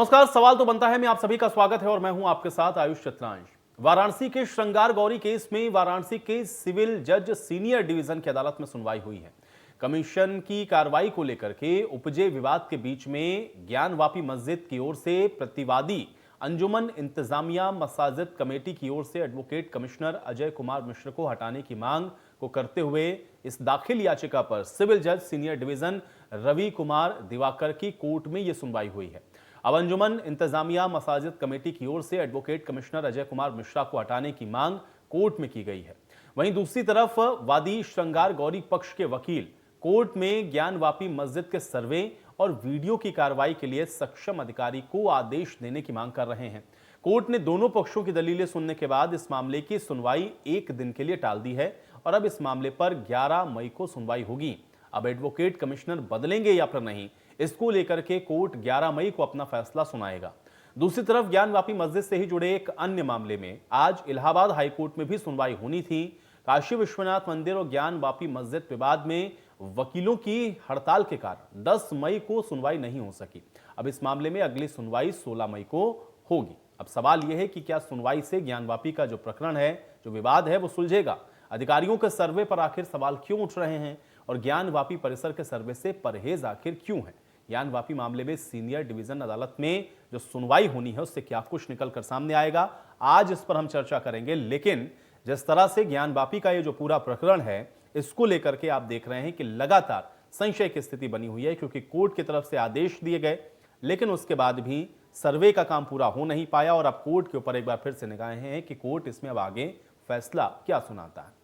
नमस्कार। सवाल तो बनता है, मैं आप सभी का स्वागत है और मैं हूं आपके साथ आयुष चित्रांश। वाराणसी के श्रृंगार गौरी केस में वाराणसी के सिविल जज सीनियर डिवीजन की अदालत में सुनवाई हुई है। कमीशन की कार्रवाई को लेकर के उपजे विवाद के बीच में ज्ञानवापी मस्जिद की ओर से प्रतिवादी अंजुमन इंतजामिया मसाजिद कमेटी की ओर से एडवोकेट कमिश्नर अजय कुमार मिश्र को हटाने की मांग को करते हुए इस दाखिल याचिका पर सिविल जज सीनियर डिवीजन रवि कुमार दिवाकर की कोर्ट में यह सुनवाई हुई है। अब अंजुमन इंतजामिया मसाजिद कमेटी की ओर से एडवोकेट कमिश्नर अजय कुमार मिश्रा को हटाने की मांग कोर्ट में की गई है। वहीं दूसरी तरफ वादी श्रृंगार गौरी पक्ष के वकील कोर्ट में ज्ञानवापी मस्जिद के सर्वे और वीडियो की कार्रवाई के लिए सक्षम अधिकारी को आदेश देने की मांग कर रहे हैं। कोर्ट ने दोनों पक्षों की दलीलें सुनने के बाद इस मामले की सुनवाई एक दिन के लिए टाल दी है और अब इस मामले पर 11 मई को सुनवाई होगी। अब एडवोकेट कमिश्नर बदलेंगे या फिर नहीं, इसको लेकर के कोर्ट 11 मई को अपना फैसला सुनाएगा। दूसरी तरफ ज्ञानवापी मस्जिद से ही जुड़े एक अन्य मामले में आज इलाहाबाद हाईकोर्ट में भी सुनवाई होनी थी। काशी विश्वनाथ मंदिर और ज्ञानवापी मस्जिद विवाद में वकीलों की हड़ताल के कारण 10 मई को सुनवाई नहीं हो सकी। अब इस मामले में अगली सुनवाई 16 मई को होगी। अब सवाल यह है कि क्या सुनवाई से ज्ञानवापी का जो प्रकरण है, जो विवाद है, वो सुलझेगा? अधिकारियों के सर्वे पर आखिर सवाल क्यों उठ रहे हैं और ज्ञानवापी परिसर के सर्वे से परहेज आखिर क्यों है? ज्ञानवापी मामले में सीनियर डिवीजन अदालत में जो सुनवाई होनी है उससे क्या कुछ निकलकर सामने आएगा, आज इस पर हम चर्चा करेंगे। लेकिन जिस तरह से ज्ञानवापी का ये जो पूरा प्रकरण है, इसको लेकर के आप देख रहे हैं कि लगातार संशय की स्थिति बनी हुई है, क्योंकि कोर्ट की तरफ से आदेश दिए गए लेकिन उसके बाद भी सर्वे का काम पूरा हो नहीं पाया और अब कोर्ट के ऊपर एक बार फिर से निगाहें हैं कि कोर्ट इसमें अब आगे फैसला क्या सुनाता है।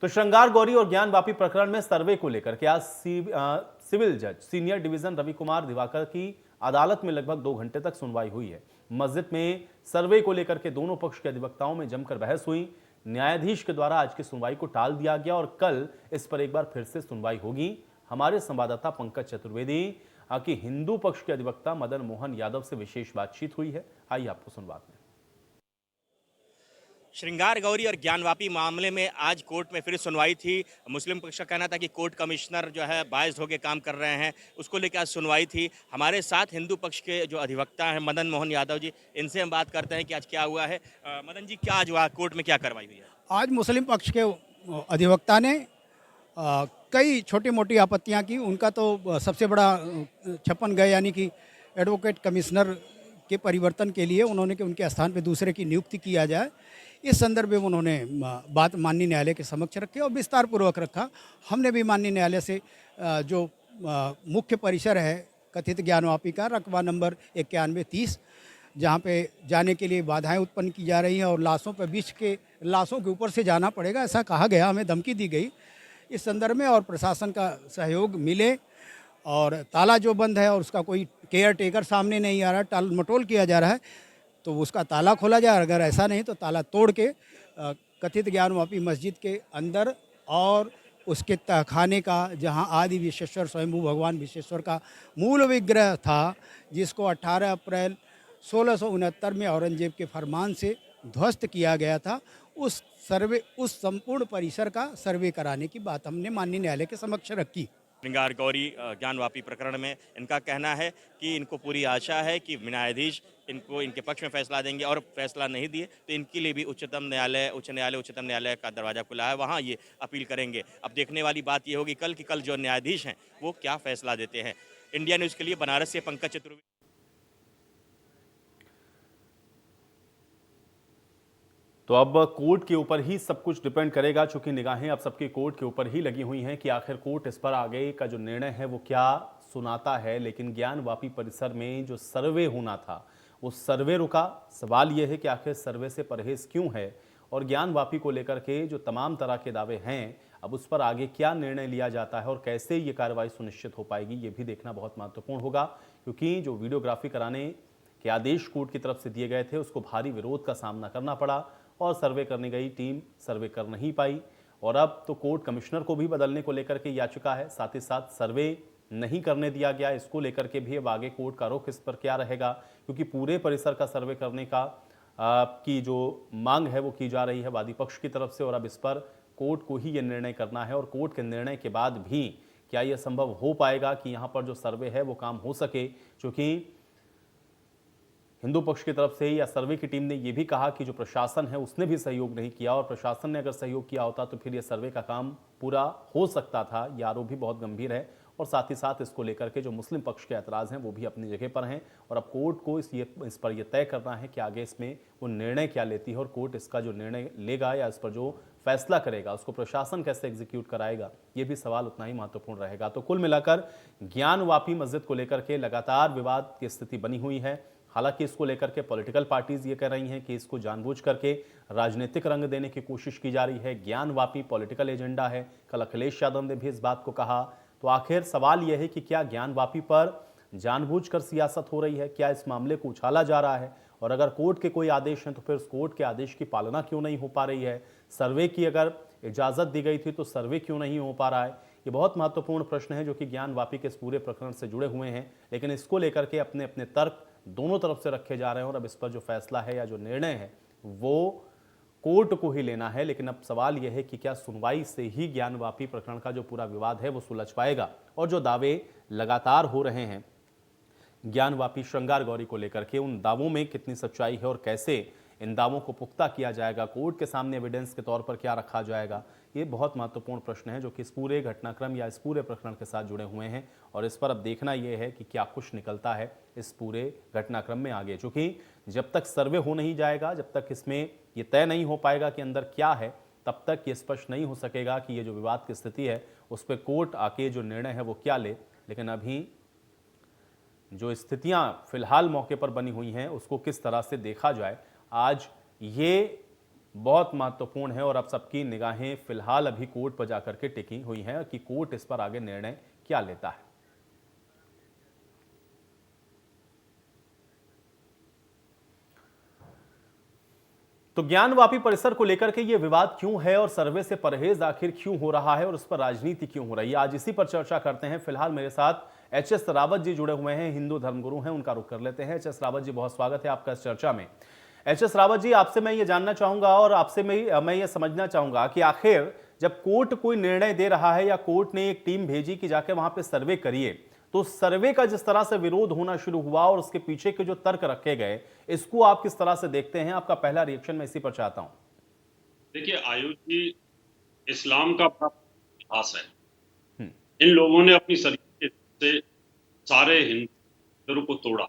तो श्रृंगार गौरी और ज्ञानवापी प्रकरण में सर्वे को लेकर के आज सिविल जज सीनियर डिवीजन रवि कुमार दिवाकर की अदालत में लगभग 2 घंटे तक सुनवाई हुई है। मस्जिद में सर्वे को लेकर के दोनों पक्ष के अधिवक्ताओं में जमकर बहस हुई। न्यायाधीश के द्वारा आज की सुनवाई को टाल दिया गया और कल इस पर एक बार फिर से सुनवाई होगी। हमारे संवाददाता पंकज चतुर्वेदी की हिंदू पक्ष के अधिवक्ता मदन मोहन यादव से विशेष बातचीत हुई है। आइए आपको सुनवाते हैं। श्रृंगार गौरी और ज्ञानवापी मामले में आज कोर्ट में फिर सुनवाई थी। मुस्लिम पक्ष का कहना था कि कोर्ट कमिश्नर जो है बायस्ड होकर काम कर रहे हैं, उसको लेकर आज सुनवाई थी। हमारे साथ हिंदू पक्ष के जो अधिवक्ता हैं मदन मोहन यादव जी, इनसे हम बात करते हैं कि आज क्या हुआ है। मदन जी, क्या आज हुआ कोर्ट में, क्या कार्रवाई हुई है? आज मुस्लिम पक्ष के अधिवक्ता ने कई छोटी मोटी आपत्तियां की। उनका तो सबसे बड़ा 56 गए, यानी कि एडवोकेट कमिश्नर के परिवर्तन के लिए उन्होंने कि उनके स्थान पर दूसरे की नियुक्ति किया जाए। इस संदर्भ में उन्होंने बात माननीय न्यायालय के समक्ष रखी और विस्तार पूर्वक रखा। हमने भी माननीय न्यायालय से जो मुख्य परिसर है कथित ज्ञानवापी का, रकबा नंबर 9130, जहाँ पे जाने के लिए बाधाएं उत्पन्न की जा रही हैं और लाशों के ऊपर से जाना पड़ेगा, ऐसा कहा गया, हमें धमकी दी गई। इस संदर्भ में और प्रशासन का सहयोग मिले और ताला जो बंद है और उसका कोई केयर टेकर सामने नहीं आ रहा, टाल मटोल किया जा रहा है, तो उसका ताला खोला जाए। अगर ऐसा नहीं तो ताला तोड़ के कथित ज्ञानवापी मस्जिद के अंदर और उसके तहखाने का, जहां आदि विश्वेश्वर स्वयंभू भगवान विश्वेश्वर का मूल विग्रह था, जिसको 18 अप्रैल 1669 में औरंगजेब के फरमान से ध्वस्त किया गया था, उस संपूर्ण परिसर का सर्वे कराने की बात हमने माननीय न्यायालय के समक्ष रखी। श्रृंगार गौरी ज्ञानवापी प्रकरण में इनका कहना है कि इनको पूरी आशा है कि न्यायाधीश इनको इनके पक्ष में फैसला देंगे और फैसला नहीं दिए तो इनके लिए भी उच्चतम न्यायालय का दरवाजा खुला है, वहाँ ये अपील करेंगे। अब देखने वाली बात ये होगी कल जो न्यायाधीश हैं वो क्या फैसला देते हैं। इंडिया न्यूज़ के लिए बनारस से पंकज चतुर्वेदी। तो अब कोर्ट के ऊपर ही सब कुछ डिपेंड करेगा, चूंकि निगाहें अब सबकी कोर्ट के ऊपर ही लगी हुई हैं कि आखिर कोर्ट इस पर आगे का जो निर्णय है वो क्या सुनाता है। लेकिन ज्ञानवापी परिसर में जो सर्वे होना था वो सर्वे रुका। सवाल यह है कि आखिर सर्वे से परहेज क्यों है और ज्ञानवापी को लेकर के जो तमाम तरह के दावे हैं, अब उस पर आगे क्या निर्णय लिया जाता है और कैसे ये कार्रवाई सुनिश्चित हो पाएगी, ये भी देखना बहुत महत्वपूर्ण होगा। क्योंकि जो वीडियोग्राफी कराने के आदेश कोर्ट की तरफ से दिए गए थे उसको भारी विरोध का सामना करना पड़ा और सर्वे करने गई टीम सर्वे कर नहीं पाई और अब तो कोर्ट कमिश्नर को भी बदलने को लेकर के याचिका है, साथ ही साथ सर्वे नहीं करने दिया गया। इसको लेकर के भी अब आगे कोर्ट का रुख इस पर क्या रहेगा, क्योंकि पूरे परिसर का सर्वे करने का की जो मांग है वो की जा रही है वादी पक्ष की तरफ से और अब इस पर कोर्ट को ही ये निर्णय करना है और कोर्ट के निर्णय के बाद भी क्या यह संभव हो पाएगा कि यहाँ पर जो सर्वे है वो काम हो सके। क्योंकि हिंदू पक्ष की तरफ से या सर्वे की टीम ने यह भी कहा कि जो प्रशासन है उसने भी सहयोग नहीं किया, और प्रशासन ने अगर सहयोग किया होता तो फिर यह सर्वे का काम पूरा हो सकता था। ये आरोप भी बहुत गंभीर है, और साथ ही साथ इसको लेकर के जो मुस्लिम पक्ष के ऐतराज़ हैं वो भी अपनी जगह पर हैं, और अब कोर्ट को इस पर यह तय करना है कि आगे इसमें वो निर्णय क्या लेती है, और कोर्ट इसका जो निर्णय लेगा या इस पर जो फैसला करेगा उसको प्रशासन कैसे एग्जीक्यूट कराएगा, ये भी सवाल उतना ही महत्वपूर्ण रहेगा। तो कुल मिलाकर ज्ञानवापी मस्जिद को लेकर के लगातार विवाद की स्थिति बनी हुई है। हालांकि इसको लेकर के पॉलिटिकल पार्टीज ये कह रही हैं कि इसको जानबूझ करके राजनीतिक रंग देने की कोशिश की जा रही है, ज्ञानवापी पॉलिटिकल एजेंडा है। कल अखिलेश यादव ने भी इस बात को कहा। तो आखिर सवाल यह है कि क्या ज्ञानवापी पर जानबूझकर सियासत हो रही है, क्या इस मामले को उछाला जा रहा है, और अगर कोर्ट के कोई आदेश हैं तो फिर उस कोर्ट के आदेश की पालना क्यों नहीं हो पा रही है, सर्वे की अगर इजाज़त दी गई थी तो सर्वे क्यों नहीं हो पा रहा है। ये बहुत महत्वपूर्ण प्रश्न है जो कि ज्ञानवापी के इस पूरे प्रकरण से जुड़े हुए हैं, लेकिन इसको लेकर के अपने अपने तर्क दोनों तरफ से रखे जा रहे हैं, और अब इस पर जो फैसला है या जो निर्णय है वो कोर्ट को ही लेना है। लेकिन अब सवाल यह है कि क्या सुनवाई से ही ज्ञानवापी प्रकरण का जो पूरा विवाद है वो सुलझ पाएगा, और जो दावे लगातार हो रहे हैं ज्ञानवापी श्रृंगार गौरी को लेकर के, उन दावों में कितनी सच्चाई है और कैसे इन दावों को पुख्ता किया जाएगा, कोर्ट के सामने एविडेंस के तौर पर क्या रखा जाएगा, ये बहुत महत्वपूर्ण प्रश्न है जो कि इस पूरे घटनाक्रम या इस पूरे प्रकरण के साथ जुड़े हुए हैं। और इस पर अब देखना यह है कि क्या कुछ निकलता है इस पूरे घटनाक्रम में आगे, क्योंकि जब तक सर्वे हो नहीं जाएगा, जब तक इसमें ये तय नहीं हो पाएगा कि अंदर क्या है, तब तक ये स्पष्ट नहीं हो सकेगा कि ये जो विवाद की स्थिति है उस पर कोर्ट आके जो निर्णय है वो क्या ले। लेकिन अभी जो स्थितियां फिलहाल मौके पर बनी हुई हैं उसको किस तरह से देखा जाए, आज ये बहुत महत्वपूर्ण है। और अब सबकी निगाहें फिलहाल अभी कोर्ट पर जाकर के टिकी हुई हैं कि कोर्ट इस पर आगे निर्णय क्या लेता है। तो ज्ञानवापी परिसर को लेकर के ये विवाद क्यों है, और सर्वे से परहेज आखिर क्यों हो रहा है, और उस पर राजनीति क्यों हो रही है, आज इसी पर चर्चा करते हैं। फिलहाल मेरे साथ एच.एस. रावत जी जुड़े हुए हैं, हिंदू धर्मगुरु हैं, उनका रुख कर लेते हैं। एच.एस. रावत जी, बहुत स्वागत है आपका इस चर्चा में। एच.एस. रावत जी, आपसे मैं ये जानना चाहूंगा और आपसे मैं ये समझना चाहूंगा कि आखिर जब कोर्ट कोई निर्णय दे रहा है या कोर्ट ने एक टीम भेजी कि जाके वहां पे सर्वे करिए, तो सर्वे का जिस तरह से विरोध होना शुरू हुआ और उसके पीछे के जो तर्क रखे गए, इसको आप किस तरह से देखते हैं? आपका पहला रिएक्शन मैं इसी पर चाहता हूं। देखिए आयुष जी, इस्लाम का बड़ा इतिहास है। इन लोगों ने अपनी शरीयत से सारे हिंदुओं को तोड़ा,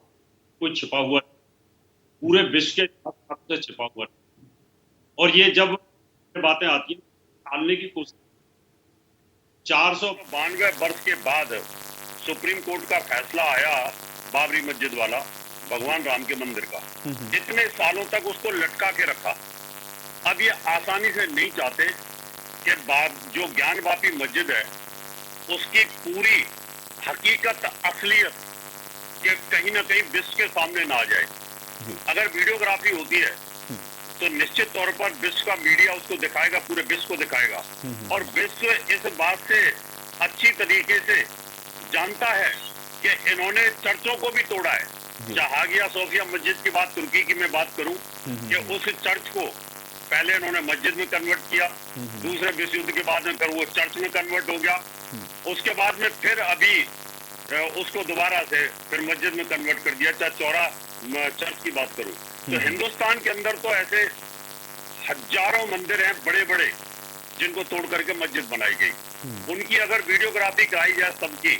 कुछ छिपा हुआ, पूरे विश्व के से छिपा हुआ। और ये जब बातें आती हैं टालने की कोशिश, 492 वर्ष के बाद सुप्रीम कोर्ट का फैसला आया बाबरी मस्जिद वाला, भगवान राम के मंदिर का। इतने सालों तक उसको लटका के रखा। अब ये आसानी से नहीं चाहते कि जो ज्ञानवापी मस्जिद है उसकी पूरी हकीकत, असलियत के कहीं ना कहीं विश्व के सामने ना आ जाए। अगर वीडियोग्राफी होती है तो निश्चित तौर पर विश्व का मीडिया उसको दिखाएगा, पूरे विश्व को दिखाएगा, और विश्व इस बात से अच्छी तरीके से जानता है कि इन्होंने चर्चों को भी तोड़ा है। चाहे हागिया सोफिया मस्जिद की बात, तुर्की की मैं बात करूं कि उस चर्च को पहले इन्होंने मस्जिद में कन्वर्ट किया, दूसरे विश्व युद्ध के बाद में वो चर्च में कन्वर्ट हो गया, उसके बाद में फिर अभी उसको दोबारा से फिर मस्जिद में कन्वर्ट कर दिया। चाहे चौरा चर्च की बात करूं तो हिंदुस्तान के अंदर तो ऐसे हजारों मंदिर हैं बड़े बड़े जिनको तोड़ करके मस्जिद बनाई गई। उनकी अगर वीडियोग्राफी कराई जाए सबकी,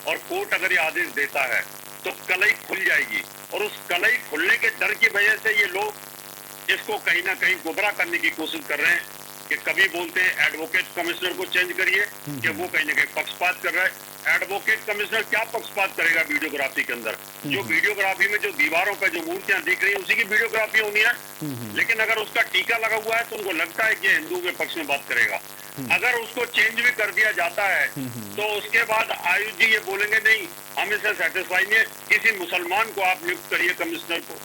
और कोर्ट अगर ये आदेश देता है तो कलई खुल जाएगी, और उस कलई खुलने के डर की वजह से ये लोग इसको कहीं ना कहीं गुमराह करने की कोशिश कर रहे हैं कि कभी बोलते हैं एडवोकेट कमिश्नर को चेंज करिए कि वो कहीं ना कहीं पक्षपात कर रहा है। एडवोकेट कमिश्नर क्या पक्षपात करेगा वीडियोग्राफी के अंदर? जो वीडियोग्राफी में जो दीवारों पे जो मूर्तियां दिख रही है उसी की वीडियोग्राफी होनी है। लेकिन अगर उसका टीका लगा हुआ है तो उनको लगता है कि हिंदू के पक्ष में बात करेगा। अगर उसको चेंज भी कर दिया जाता है तो उसके बाद आयुष जी ये बोलेंगे नहीं, हम इससे सेटिस्फाई नहीं है, किसी मुसलमान को आप नियुक्त करिए कमिश्नर को।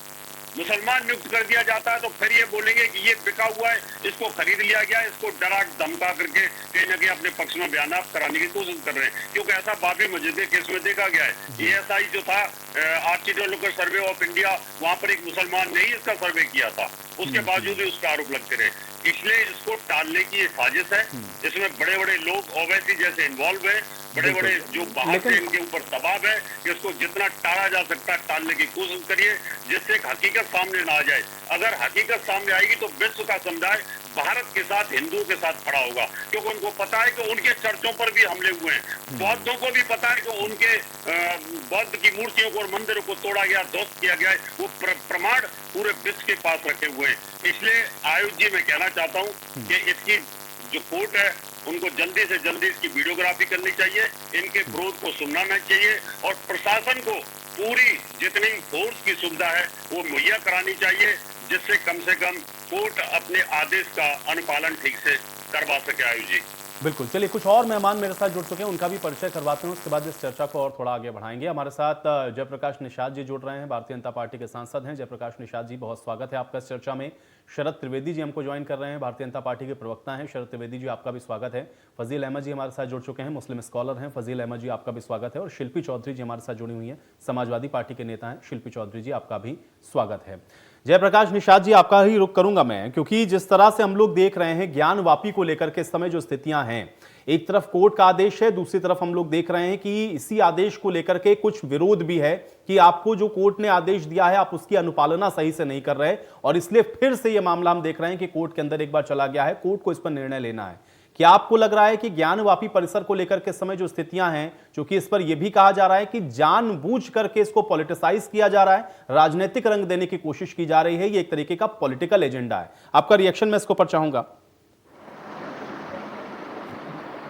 मुसलमान नियुक्त कर दिया जाता है तो फिर ये बोलेंगे कि ये बिका हुआ है, इसको खरीद लिया गया, इसको डरा धमका करके कहीं ना कहीं अपने पक्ष में बयान कराने की कोशिश कर रहे हैं। क्योंकि ऐसा बाबरी मस्जिद के केस में देखा गया है। ASI जो था architect local survey of India, वहां पर एक मुसलमान ने ही इसका सर्वे किया था, उसके बावजूद भी उसका आरोप लगते रहे। इसलिए इसको टालने की ये साजिश है। इसमें बड़े बड़े लोग ओवैसी जैसे इन्वॉल्व है, बड़े बड़े जो बाहर से इनके ऊपर दबाव है कि इसको जितना टाला जा सकता है टालने की कोशिश करिए, जिससे एक हकीकत सामने ना आ जाए। अगर हकीकत सामने आएगी तो विश्व का समुदाय भारत के साथ, हिंदुओं के साथ खड़ा होगा, क्योंकि उनको पता है कि उनके चर्चों पर भी हमले हुए हैं। बौद्धों को भी पता है कि उनके बौद्ध की मूर्तियों को और मंदिरों को तोड़ा गया, ध्वस्त किया गया है। वो प्रमाण पूरे विश्व के पास रखे हुए हैं। इसलिए आयुष जी मैं कहना चाहता हूँ कि इसकी जो कोर्ट है उनको जल्दी से जल्दी इसकी वीडियोग्राफी करनी चाहिए, इनके विरोध को सुनना चाहिए और प्रशासन को पूरी जितनी फोर्स की सुविधा है वो मुहैया करानी चाहिए, जिससे कम से कम कोर्ट अपने आदेश का अनुपालन ठीक से करवा सके। आयुष जी बिल्कुल, चलिए कुछ और मेहमान मेरे साथ जुड़ चुके हैं, उनका भी परिचय करवाते हैं, उसके बाद इस चर्चा को और थोड़ा आगे बढ़ाएंगे। हमारे साथ जयप्रकाश निषाद जी जुड़ रहे हैं, भारतीय जनता पार्टी के सांसद हैं। जयप्रकाश निषाद जी, बहुत स्वागत है आपका इस चर्चा में। शरद त्रिवेदी जी हमको ज्वाइन कर रहे हैं, भारतीय जनता पार्टी के प्रवक्ता हैं। शरद त्रिवेदी जी, आपका भी स्वागत है। फजील अहमद जी हमारे साथ जुड़ चुके हैं, मुस्लिम स्कॉलर हैं। फजील अहमद जी, आपका भी स्वागत है। और शिल्पी चौधरी जी हमारे साथ जुड़ी हुई हैं, समाजवादी पार्टी के नेता हैं। शिल्पी चौधरी जी, आपका भी स्वागत है। जयप्रकाश निषाद जी, आपका ही रुख करूंगा मैं, क्योंकि जिस तरह से हम लोग देख रहे हैं ज्ञान वापी को लेकर के इस समय जो स्थितियां हैं, एक तरफ कोर्ट का आदेश है, दूसरी तरफ हम लोग देख रहे हैं कि इसी आदेश को लेकर के कुछ विरोध भी है कि आपको जो कोर्ट ने आदेश दिया है आप उसकी अनुपालना सही से नहीं कर रहे, और इसलिए फिर से यह मामला हम देख रहे हैं कि कोर्ट के अंदर एक बार चला गया है, कोर्ट को इस पर निर्णय लेना है। क्या आपको लग रहा है कि ज्ञानवापी परिसर को लेकर के समय जो स्थितियां हैं, क्योंकि इस पर यह भी कहा जा रहा है कि जानबूझ करके इसको पॉलिटिसाइज किया जा रहा है, राजनीतिक रंग देने की कोशिश की जा रही है, ये एक तरीके का पॉलिटिकल एजेंडा है, आपका रिएक्शन मैं इसके ऊपर चाहूंगा।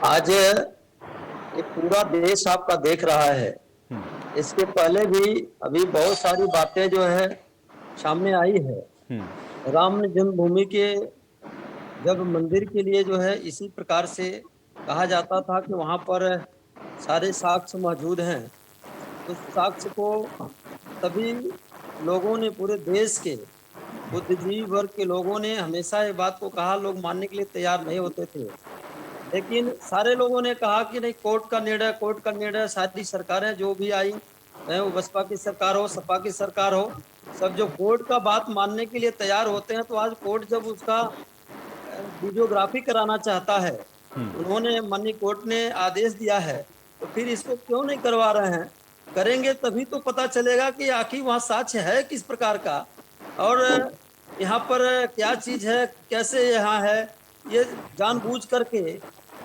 आज ये पूरा देश आपका देख रहा है। इसके पहले भी अभी बहुत सारी बातें जो है सामने आई है। राम जन्मभूमि के जब मंदिर के लिए जो है इसी प्रकार से कहा जाता था कि वहां पर सारे साक्ष्य मौजूद हैं, उस साक्ष्य को सभी लोगों ने, पूरे देश के बुद्धिजीवी वर्ग के लोगों ने हमेशा ये बात को कहा, लोग मानने के लिए तैयार नहीं होते थे, लेकिन सारे लोगों ने कहा कि नहीं, कोर्ट का निर्णय, सारी सरकारें जो भी आई, चाहे वो बसपा की सरकार हो, सपा की सरकार हो, सब जो कोर्ट का बात मानने के लिए तैयार होते हैं, तो आज कोर्ट जब उसका वीडियोग्राफी कराना चाहता है, उन्होंने माननीय कोर्ट ने आदेश दिया है, तो फिर इसको क्यों नहीं करवा रहे हैं? करेंगे तभी तो पता चलेगा कि आखिर वहाँ साक्ष्य है किस प्रकार का, और यहाँ पर क्या चीज है, कैसे यहाँ है। ये जानबूझ करके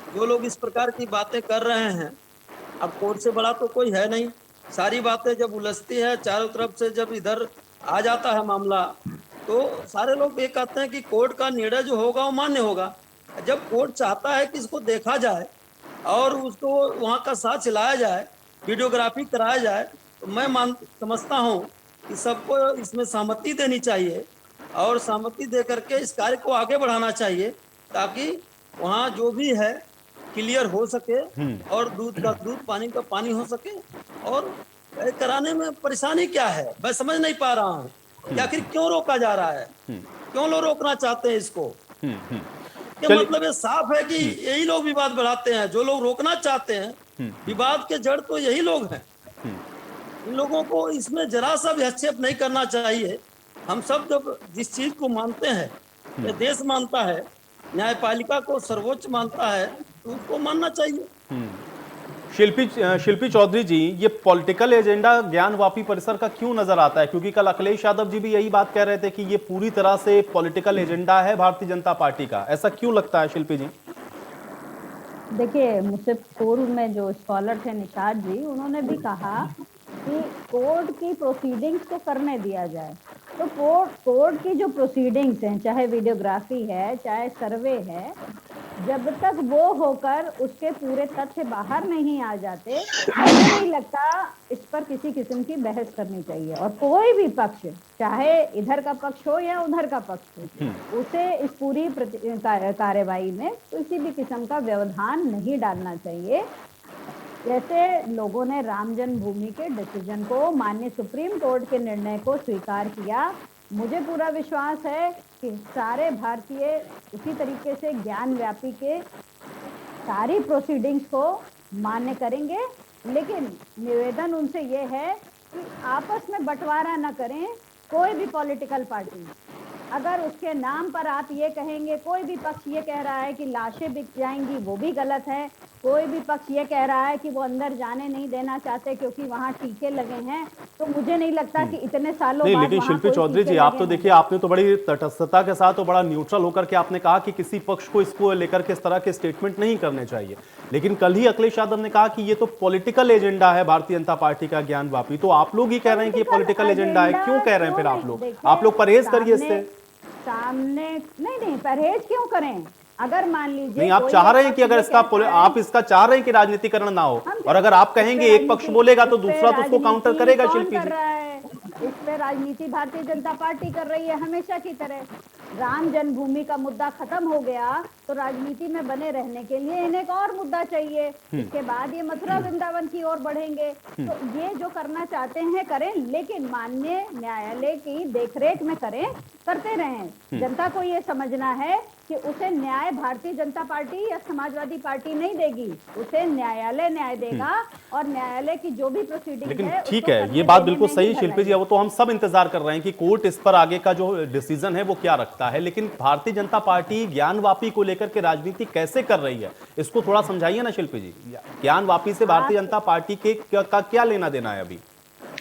जो लोग इस प्रकार की बातें कर रहे हैं, अब कोर्ट से बड़ा तो कोई है नहीं। सारी बातें जब उलझती है चारों तरफ से, जब इधर आ जाता है मामला, तो सारे लोग ये कहते हैं कि कोर्ट का निर्णय जो होगा वो मान्य होगा। जब कोर्ट चाहता है कि इसको देखा जाए और उसको वहाँ का साक्ष्य लाया जाए, वीडियोग्राफी कराया जाए, तो मैं समझता हूँ कि सबको इसमें सहमति देनी चाहिए और सहमति दे करके इस कार्य को आगे बढ़ाना चाहिए, ताकि वहाँ जो भी है क्लियर हो सके और दूध का दूध, पानी का पानी हो सके। और कराने में परेशानी क्या है, मैं समझ नहीं पा रहा हूँ कि आखिर क्यों रोका जा रहा है, क्यों लोग रोकना चाहते हैं इसको। क्या मतलब ये साफ है कि यही लोग विवाद बढ़ाते हैं, जो लोग रोकना चाहते हैं, विवाद के जड़ तो यही लोग हैं। इन लोगों को इसमें जरा सा भी हस्तक्षेप नहीं करना चाहिए। हम सब जब जिस चीज को मानते हैं, ये देश मानता है, न्यायपालिका को सर्वोच्च मानता है, तो उसको मानना चाहिए। शिल्पी चौधरी जी, ये पॉलिटिकल एजेंडा ज्ञानवापी परिसर का क्यों नजर आता है? क्योंकि कल अखिलेश यादव जी भी यही बात कह रहे थे कि ये पूरी तरह से पॉलिटिकल एजेंडा है भारतीय जनता पार्टी का, ऐसा क्यों लगता है शिल्पी जी? देखिए, मुझसे पूर्व में जो स्कॉलर थे निषाद जी, उन्होंने भी कहा कि कोर्ट की प्रोसीडिंग्स को करने दिया जाए। तो कोर्ट की जो प्रोसीडिंग्स हैं, चाहे वीडियोग्राफी है, चाहे सर्वे है, जब तक वो होकर उसके पूरे तथ्य बाहर नहीं आ जाते, मुझे नहीं लगता इस पर किसी किस्म की बहस करनी चाहिए। और कोई भी पक्ष, चाहे इधर का पक्ष हो या उधर का पक्ष हो, उसे इस पूरी कार्यवाही में किसी भी किस्म का व्यवधान नहीं डालना चाहिए। जैसे लोगों ने राम जन्मभूमि के डिसीजन को, माननीय सुप्रीम कोर्ट के निर्णय को स्वीकार किया, मुझे पूरा विश्वास है कि सारे भारतीय उसी तरीके से ज्ञानवापी के सारी प्रोसीडिंग्स को मान्य करेंगे। लेकिन निवेदन उनसे ये है कि आपस में बंटवारा न करें कोई भी पॉलिटिकल पार्टी। अगर उसके नाम पर आप ये कहेंगे, कोई भी पक्ष ये कह रहा है कि लाशें बिक जाएंगी, वो भी गलत है। कोई भी पक्ष ये कह रहा है कि वो अंदर जाने नहीं देना चाहते क्योंकि वहाँ टीके लगे हैं, तो मुझे नहीं लगता कि इतने सालों नहीं, बाद लेकिन वहाँ शिल्पी कोई चौधरी टीके जी, आप लगे तो हैं। देखिए, आपने तो बड़ी तटस्थता के साथ और बड़ा न्यूट्रल होकर के आपने कहा कि किसी पक्ष को इसको लेकर के इस तरह के स्टेटमेंट नहीं करने चाहिए। लेकिन कल ही अखिलेश यादव ने कहा कि ये तो पॉलिटिकल एजेंडा है भारतीय जनता पार्टी का, ज्ञान वापी। तो आप लोग ही कह रहे हैं कि ये पॉलिटिकल एजेंडा है, क्यों कह रहे हैं फिर आप लोग? आप लोग परहेज करिए इससे। सामने नहीं, परहेज क्यों करें? अगर मान लीजिए नहीं, आप चाह रहे हैं कि अगर इसका आप इसका चाह रहे हैं कि राजनीतिकरण ना हो, और अगर आप कहेंगे एक पक्ष बोलेगा तो दूसरा तो उसको काउंटर करेगा। शिल्पी जी, इस पे राजनीति भारतीय जनता पार्टी कर रही है हमेशा की तरह। राम जन्मभूमि का मुद्दा खत्म हो गया तो राजनीति में बने रहने के लिए इन्हें एक और मुद्दा चाहिए। इसके बाद ये मथुरा वृंदावन की ओर बढ़ेंगे। तो ये जो करना चाहते हैं करें, लेकिन माननीय न्यायालय की देखरेख में करें, करते रहें। जनता को ये समझना है कि उसे न्याय भारतीय जनता पार्टी या समाजवादी पार्टी नहीं देगी, उसे न्यायालय न्याय देगा। और न्यायालय की जो भी प्रोसीडिंग लेकिन है ठीक है, ये बात बिल्कुल सही शिल्पी जी, वो तो हम सब इंतजार कर रहे हैं कि कोर्ट इस पर आगे का जो डिसीजन है वो क्या रखता है। लेकिन भारतीय जनता पार्टी ज्ञान वापी को लेकर के राजनीति कैसे कर रही है, इसको थोड़ा समझाइए ना शिल्पी जी। ज्ञान वापी से भारतीय जनता पार्टी के का क्या लेना देना है? अभी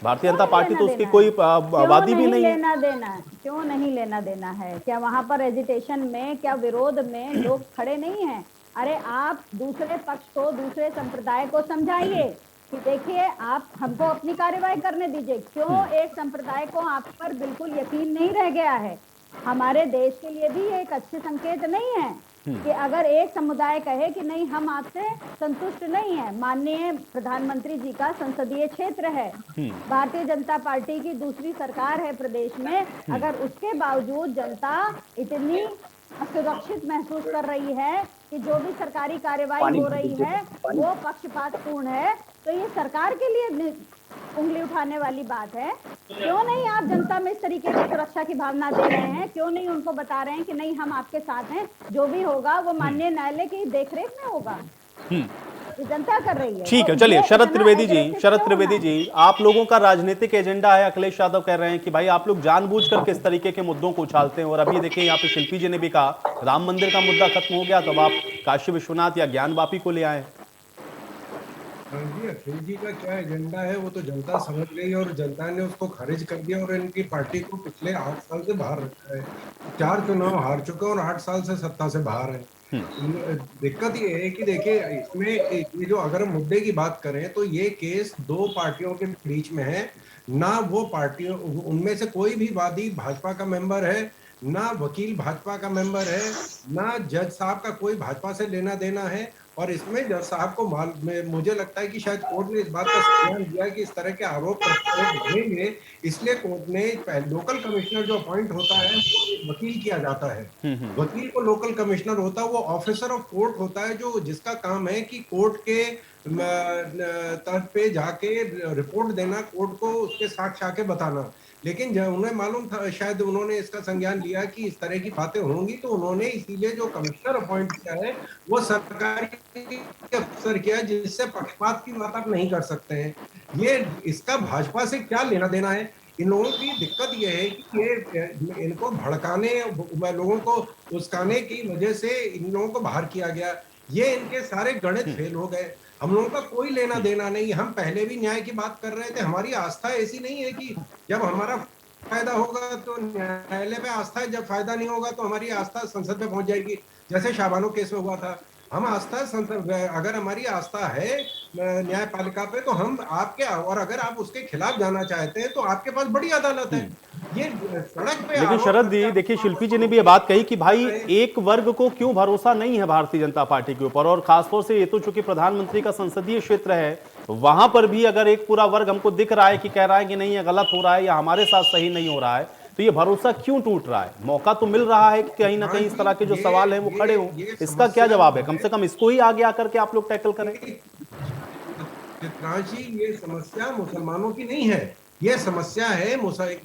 भारतीय जनता पार्टी तो उसकी कोई वादी भी नहीं है। लेना देना है, क्यों नहीं लेना देना है? क्या वहां पर एजिटेशन में, क्या विरोध में लोग खड़े नहीं हैं? अरे आप दूसरे पक्ष को, दूसरे संप्रदाय को समझाइए कि देखिए, आप हमको अपनी कार्यवाही करने दीजिए। क्यों एक संप्रदाय को आप पर बिल्कुल यकीन नहीं रह गया है? हमारे देश के लिए भी ये एक अच्छे संकेत नहीं है कि अगर एक समुदाय कहे कि नहीं, हम आपसे संतुष्ट नहीं है। माननीय प्रधानमंत्री जी का संसदीय क्षेत्र है, भारतीय जनता पार्टी की दूसरी सरकार है प्रदेश में, अगर उसके बावजूद जनता इतनी असुरक्षित महसूस कर रही है कि जो भी सरकारी कार्यवाही हो रही है वो पक्षपातपूर्ण है, तो ये सरकार के लिए उंगली उठाने वाली बात है। क्यों नहीं आप जनता में इस तरीके की सुरक्षा की भावना दे रहे हैं? क्यों नहीं उनको बता रहे हैं कि नहीं, हम आपके साथ हैं, जो भी होगा वो माननीय न्यायालय की देखरेख में होगा? ये जनता कर रही है। ठीक है, चलिए शरद त्रिवेदी जी, आप लोगों का राजनीतिक एजेंडा है। अखिलेश यादव कह रहे हैं कि भाई आप लोग जानबूझकर किस तरीके के मुद्दों को उछालते हैं। और अभी देखिए, यहाँ पे शिल्पी जी ने भी कहा राम मंदिर का मुद्दा खत्म हो गया, तब आप काशी विश्वनाथ या ज्ञान वापी को ले आए। जी, अखिल जी का क्या एजेंडा है वो तो जनता समझ गई और जनता ने उसको खारिज कर दिया और इनकी पार्टी को पिछले 8 साल से बाहर रखा है। 4 चुनाव हार चुके और 8 साल से सत्ता से बाहर है। दिक्कत ये है कि देखिए, इसमें ये जो अगर हम मुद्दे की बात करें तो ये केस 2 पार्टियों के बीच में है। ना वो पार्टियों, उनमें से कोई भी वादी भाजपा का मेंबर है, ना वकील भाजपा का मेंबर है, ना जज साहब का कोई भाजपा से लेना देना है। और इसमें जज साहब को मुझे लगता है कि शायद कोर्ट ने इस बात का संज्ञान दिया कि इस तरह के आरोप लगेंगे, इसलिए कोर्ट ने लोकल कमिश्नर जो अपॉइंट होता है वो वकील किया जाता है। वकील को लोकल कमिश्नर होता है, वो ऑफिसर ऑफ कोर्ट होता है, जो जिसका काम है कि कोर्ट के तर्ज पे जाके रिपोर्ट देना, कोर्ट को उसके साक्ष्य आके बताना। लेकिन जब उन्हें मालूम था, शायद उन्होंने इसका संज्ञान लिया कि इस तरह की बातें होंगी, तो उन्होंने इसीलिए जो कमिश्नर अपॉइंट किया है वो सरकारी अफसर किया, जिससे पक्षपात की बात आप नहीं कर सकते हैं। ये इसका भाजपा से क्या लेना देना है? इन लोगों की दिक्कत ये है कि ये इनको भड़काने, लोगों को उस्काने की वजह से इन लोगों को बाहर किया गया। ये इनके सारे गणित फेल हो गए। हम लोगों का कोई लेना देना नहीं। हम पहले भी न्याय की बात कर रहे थे। हमारी आस्था ऐसी नहीं है कि जब हमारा फायदा होगा तो न्यायालय पे आस्था है, जब फायदा नहीं होगा तो हमारी आस्था संसद में पहुंच जाएगी, जैसे शाबानो केस में हुआ था। हम आस्था संसद, अगर हमारी आस्था है न्यायपालिका पे, तो हम आपके, और अगर आप उसके खिलाफ जाना चाहते हैं तो आपके पास बड़ी अदालत है। ये सड़क पे। लेकिन शरद जी देखिए, शिल्पी जी ने भी ये बात कही कि भाई एक वर्ग को क्यों भरोसा नहीं है भारतीय जनता पार्टी के ऊपर, और खासतौर से ये तो चूंकि प्रधानमंत्री का संसदीय क्षेत्र है, वहां पर भी अगर एक पूरा वर्ग हमको दिख रहा है कि कह रहा है कि नहीं ये गलत हो रहा है या हमारे साथ सही नहीं हो रहा है, तो ये भरोसा क्यों टूट रहा है? मौका तो मिल रहा है कि कहीं ना कहीं इस तरह के जो सवाल हैं वो खड़े हों। इसका क्या जवाब है? कम से कम इसको ही आगे आकर के आप लोग टैकल करें। चित्रांशी, ये समस्या मुसलमानों की नहीं है, ये समस्या है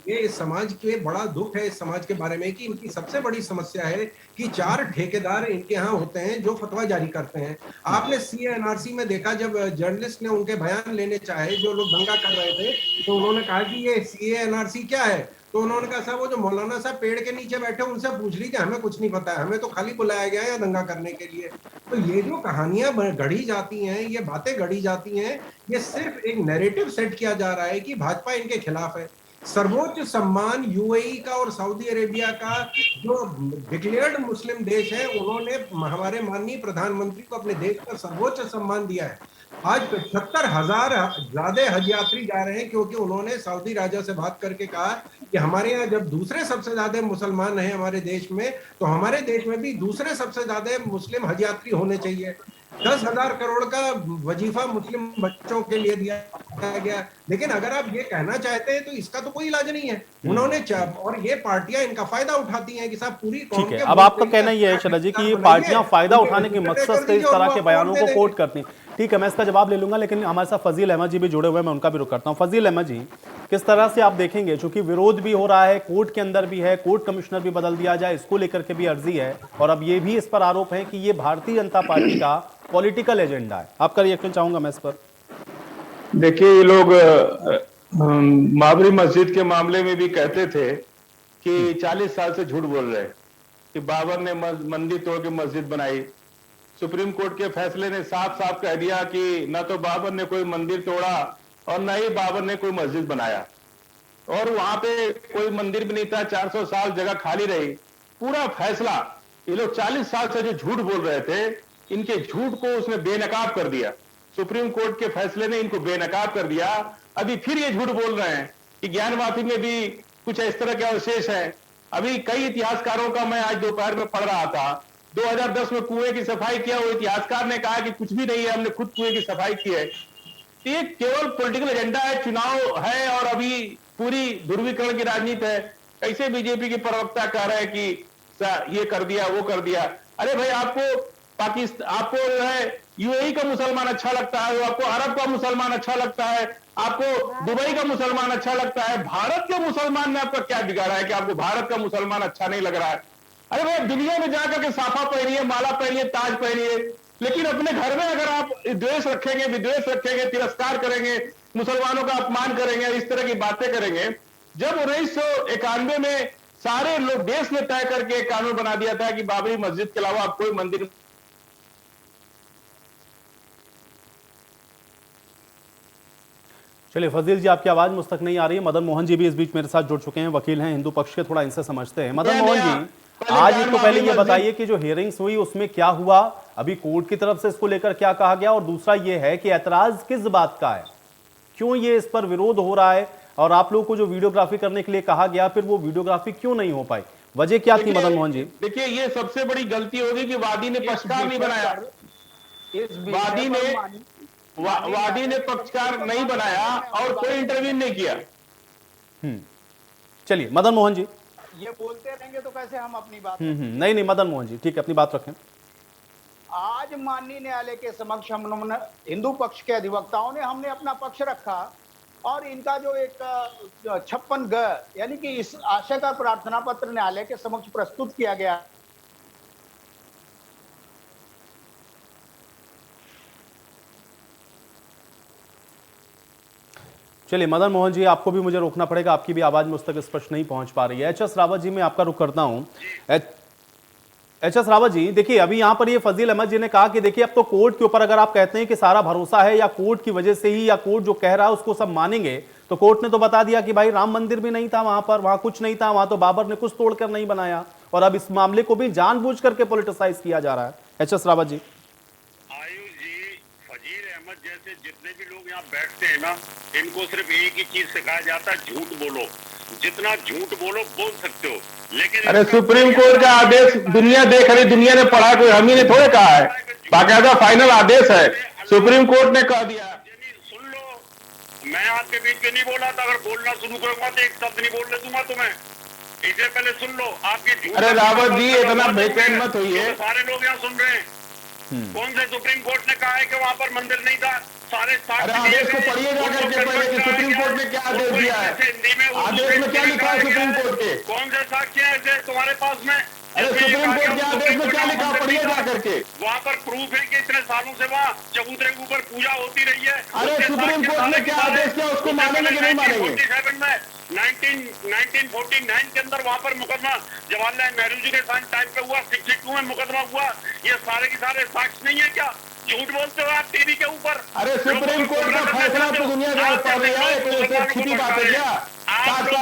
ये इस समाज के बड़ा दुख है इस समाज के बारे में कि इनकी सबसे बड़ी समस्या है कि 4 ठेकेदार इनके यहाँ होते हैं जो फतवा जारी करते हैं। आपने CA-NRC में देखा, जब जर्नलिस्ट ने उनके बयान लेने चाहे, जो लोग दंगा कर रहे थे, तो उन्होंने कहा कि ये CA-NRC क्या है, तो उन्होंने कहा साहब वो जो मौलाना साहब पेड़ के नीचे बैठे उनसे पूछ लीजिए, हमें कुछ नहीं पता है, हमें तो खाली बुलाया गया है दंगा करने के लिए। तो ये जो कहानियां गढ़ी जाती हैं, ये बातें गढ़ी जाती हैं, ये सिर्फ एक नैरेटिव सेट किया जा रहा है कि भाजपा इनके खिलाफ है। सर्वोच्च सम्मान UAE का और सऊदी अरेबिया का, जो डिक्लेयर्ड मुस्लिम देश है, उन्होंने हमारे माननीय प्रधानमंत्री को अपने देश का सर्वोच्च सम्मान दिया है। आज 75,000 ज्यादा हज यात्री जा रहे हैं क्योंकि उन्होंने सऊदी राजा से बात करके कहा कि हमारे यहाँ जब दूसरे सबसे ज्यादा मुसलमान हैं हमारे देश में, तो हमारे देश में भी दूसरे सबसे ज्यादा मुस्लिम हज यात्री होने चाहिए। 10,000 करोड़ का वजीफा मुस्लिम बच्चों के लिए दिया गया। लेकिन अगर आप ये कहना चाहते हैं तो इसका तो कोई इलाज नहीं है। उन्होंने और ये पार्टियां इनका फायदा उठाती हैं कि साहब पूरी कौम ठीक है, के अब आपका कहना ये है शरद जी कि ये पार्टियां फायदा उठाने के मकसद से इस तरह के बयानों को कोट करती हैं। ठीक है, मैं इसका जवाब ले लूंगा, लेकिन हमारे साथ फजील अहमद जी भी जुड़े हुए हैं, मैं उनका भी रुख करता हूं। फजील अहमद जी, किस तरह से आप देखेंगे, चूंकि विरोध भी हो रहा है, कोर्ट के अंदर भी है, कोर्ट कमिश्नर भी बदल दिया जाए, इसको लेकर के भी अर्जी है, और अब ये भी इस पर आरोप है कि ये भारतीय जनता पार्टी का पॉलिटिकल एजेंडा है। आपका रिएक्शन चाहूंगा मैं इस पर। देखिए, ये लोग बाबरी मस्जिद के मामले में भी कहते थे कि 40 साल से झूठ बोल रहे कि बाबर ने मंदिर तोड़ के मस्जिद बनाई। सुप्रीम कोर्ट के फैसले ने साफ साफ कह दिया कि न तो बाबर ने कोई मंदिर तोड़ा और न ही बाबर ने कोई मस्जिद बनाया, और वहां पे कोई मंदिर भी नहीं था, 400 साल जगह खाली रही। पूरा फैसला, ये लोग 40 साल से जो झूठ बोल रहे थे, इनके झूठ को उसने बेनकाब कर दिया। सुप्रीम कोर्ट के फैसले ने इनको बेनकाब कर दिया। अभी फिर ये झूठ बोल रहे हैं कि ज्ञानवापी में भी कुछ इस तरह के अवशेष हैं। अभी कई इतिहासकारों का मैं आज दोपहर में पढ़ रहा था, 2010 में कुएं की सफाई किया, वो इतिहासकार ने कहा कि कुछ भी नहीं है, हमने खुद कुएं की सफाई की है। ये केवल पॉलिटिकल एजेंडा है, चुनाव है और अभी पूरी ध्रुवीकरण की राजनीति है। कैसे बीजेपी के प्रवक्ता कह रहे हैं कि ये कर दिया वो कर दिया। अरे भाई, आपको पाकिस्तान, आपको जो है UAE का मुसलमान अच्छा लगता है, आपको अरब का मुसलमान अच्छा लगता है, आपको दुबई का मुसलमान अच्छा लगता है, भारत के मुसलमान ने आपका क्या बिगाड़ा है कि आपको भारत का मुसलमान अच्छा नहीं लग रहा है? अरे भाई, दुनिया में जाकर के साफा पहनिए, माला पहनिए, ताज पहनिए, लेकिन अपने घर में अगर आप द्वेष रखेंगे, विद्वेष रखेंगे, तिरस्कार करेंगे, मुसलमानों का अपमान करेंगे, इस तरह की बातें करेंगे। जब 1991 में सारे लोग, देश ने तय करके एक कानून बना दिया था कि बाबरी मस्जिद के अलावा आप कोई मंदिर। चलिए फजील जी, आपकी आवाज मुझ तक नहीं आ रही है। मदन मोहन जी भी इस बीच मेरे साथ जुड़ चुके हैं, वकील हैं, हिंदू पक्ष के, थोड़ा इनसे समझते हैं। मदन मोहन जी, आज एक तो पहले ये बताइए कि जो हियरिंग्स हुई उसमें क्या हुआ, अभी कोर्ट की तरफ से इसको लेकर क्या कहा गया, और दूसरा ये है कि ऐतराज किस बात का है, क्यों ये इस पर विरोध हो रहा है, और आप लोगों को जो वीडियोग्राफी करने के लिए कहा गया, फिर वो वीडियोग्राफी क्यों नहीं हो पाई, वजह क्या थी मदन मोहन जी? देखिए, ये सबसे बड़ी गलती होगी कि वादी ने पक्षकार नहीं बनाया, वादी ने पक्षकार नहीं बनाया और कोई इंटरव्यू नहीं किया। चलिए मदन मोहन जी, ये बोलते रहेंगे तो कैसे हम अपनी बात। नहीं मदन मोहन जी, ठीक है, अपनी बात रखें। आज माननीय न्यायालय के समक्ष हम हिंदू पक्ष के अधिवक्ताओं ने हमने अपना पक्ष रखा, और इनका जो एक 56 यानी कि इस आशय का प्रार्थना पत्र न्यायालय के समक्ष प्रस्तुत किया गया। चलिए मदन मोहन जी, आपको भी मुझे रोकना पड़ेगा, आपकी भी आवाज मुझ तक स्पष्ट नहीं पहुंच पा रही है। HS रावत जी, मैं आपका रुख करता हूं। HS रावत जी, देखिए अभी यहां पर ये फजील अहमद जी ने कहा कि देखिए अब तो कोर्ट के ऊपर अगर आप कहते हैं कि सारा भरोसा है, या कोर्ट की वजह से ही, या कोर्ट जो कह रहा है उसको सब मानेंगे, तो कोर्ट ने तो बता दिया कि भाई राम मंदिर भी नहीं था वहां पर, वहां कुछ नहीं था, वहां तो बाबर ने कुछ तोड़कर नहीं बनाया, और अब इस मामले को भी जानबूझ करके पॉलिटिसाइज किया जा रहा है। HS रावत जी, जैसे जितने भी लोग यहाँ बैठते हैं ना, इनको सिर्फ एक ही चीज सिखाया जाता है, झूठ बोलो, जितना झूठ बोलो बोल सकते हो। लेकिन अरे सुप्रीम कोर्ट का आदेश दुनिया देख रही, दुनिया ने पढ़ा, कोई हम ही ने थोड़े कहा है, बाकायदा फाइनल आदेश है, सुप्रीम कोर्ट ने कह दिया। सुन लो, मैं आपके बीच में नहीं बोला था, अगर बोलना शुरू करूंगा तो एक शब्द नहीं बोलने दूंगा तुम्हें, इसे पहले सुन लो। आपकी अरे रावत जी, इतना बेचैन मत होइए, सारे लोग यहाँ सुन रहे हैं। कौन से सुप्रीम कोर्ट ने कहा है कि वहां पर मंदिर नहीं था? सारे अरे आदेश को पढ़िए जा करके पहले कि सुप्रीम कोर्ट ने क्या आदेश दिया है, आदेश में क्या लिखा है सुप्रीम कोर्ट के? कौन से साक्ष्य है तुम्हारे पास में? अरे सुप्रीम कोर्ट के आदेश में क्या लिखा, पढ़िए जा करके। वहाँ पर प्रूफ है कि इतने सालों से वहाँ चबूतरे के ऊपर पूजा होती रही है। अरे सुप्रीम कोर्ट ने क्या आदेश किया, उसको मानेंगे कि नहीं मानेंगे? 1949 के अंदर वहाँ पर मुकदमा जवाहरलाल नेहरू जी के टाइम पे हुआ, 62 में मुकदमा हुआ। ये सारे के सारे साक्ष्य नहीं है क्या? झूठ बोलते हो आप टीवी के ऊपर। अरे सुप्रीम कोर्ट का फैसला तो दुनिया जान पा रही है, कोई छिपी बात है क्या?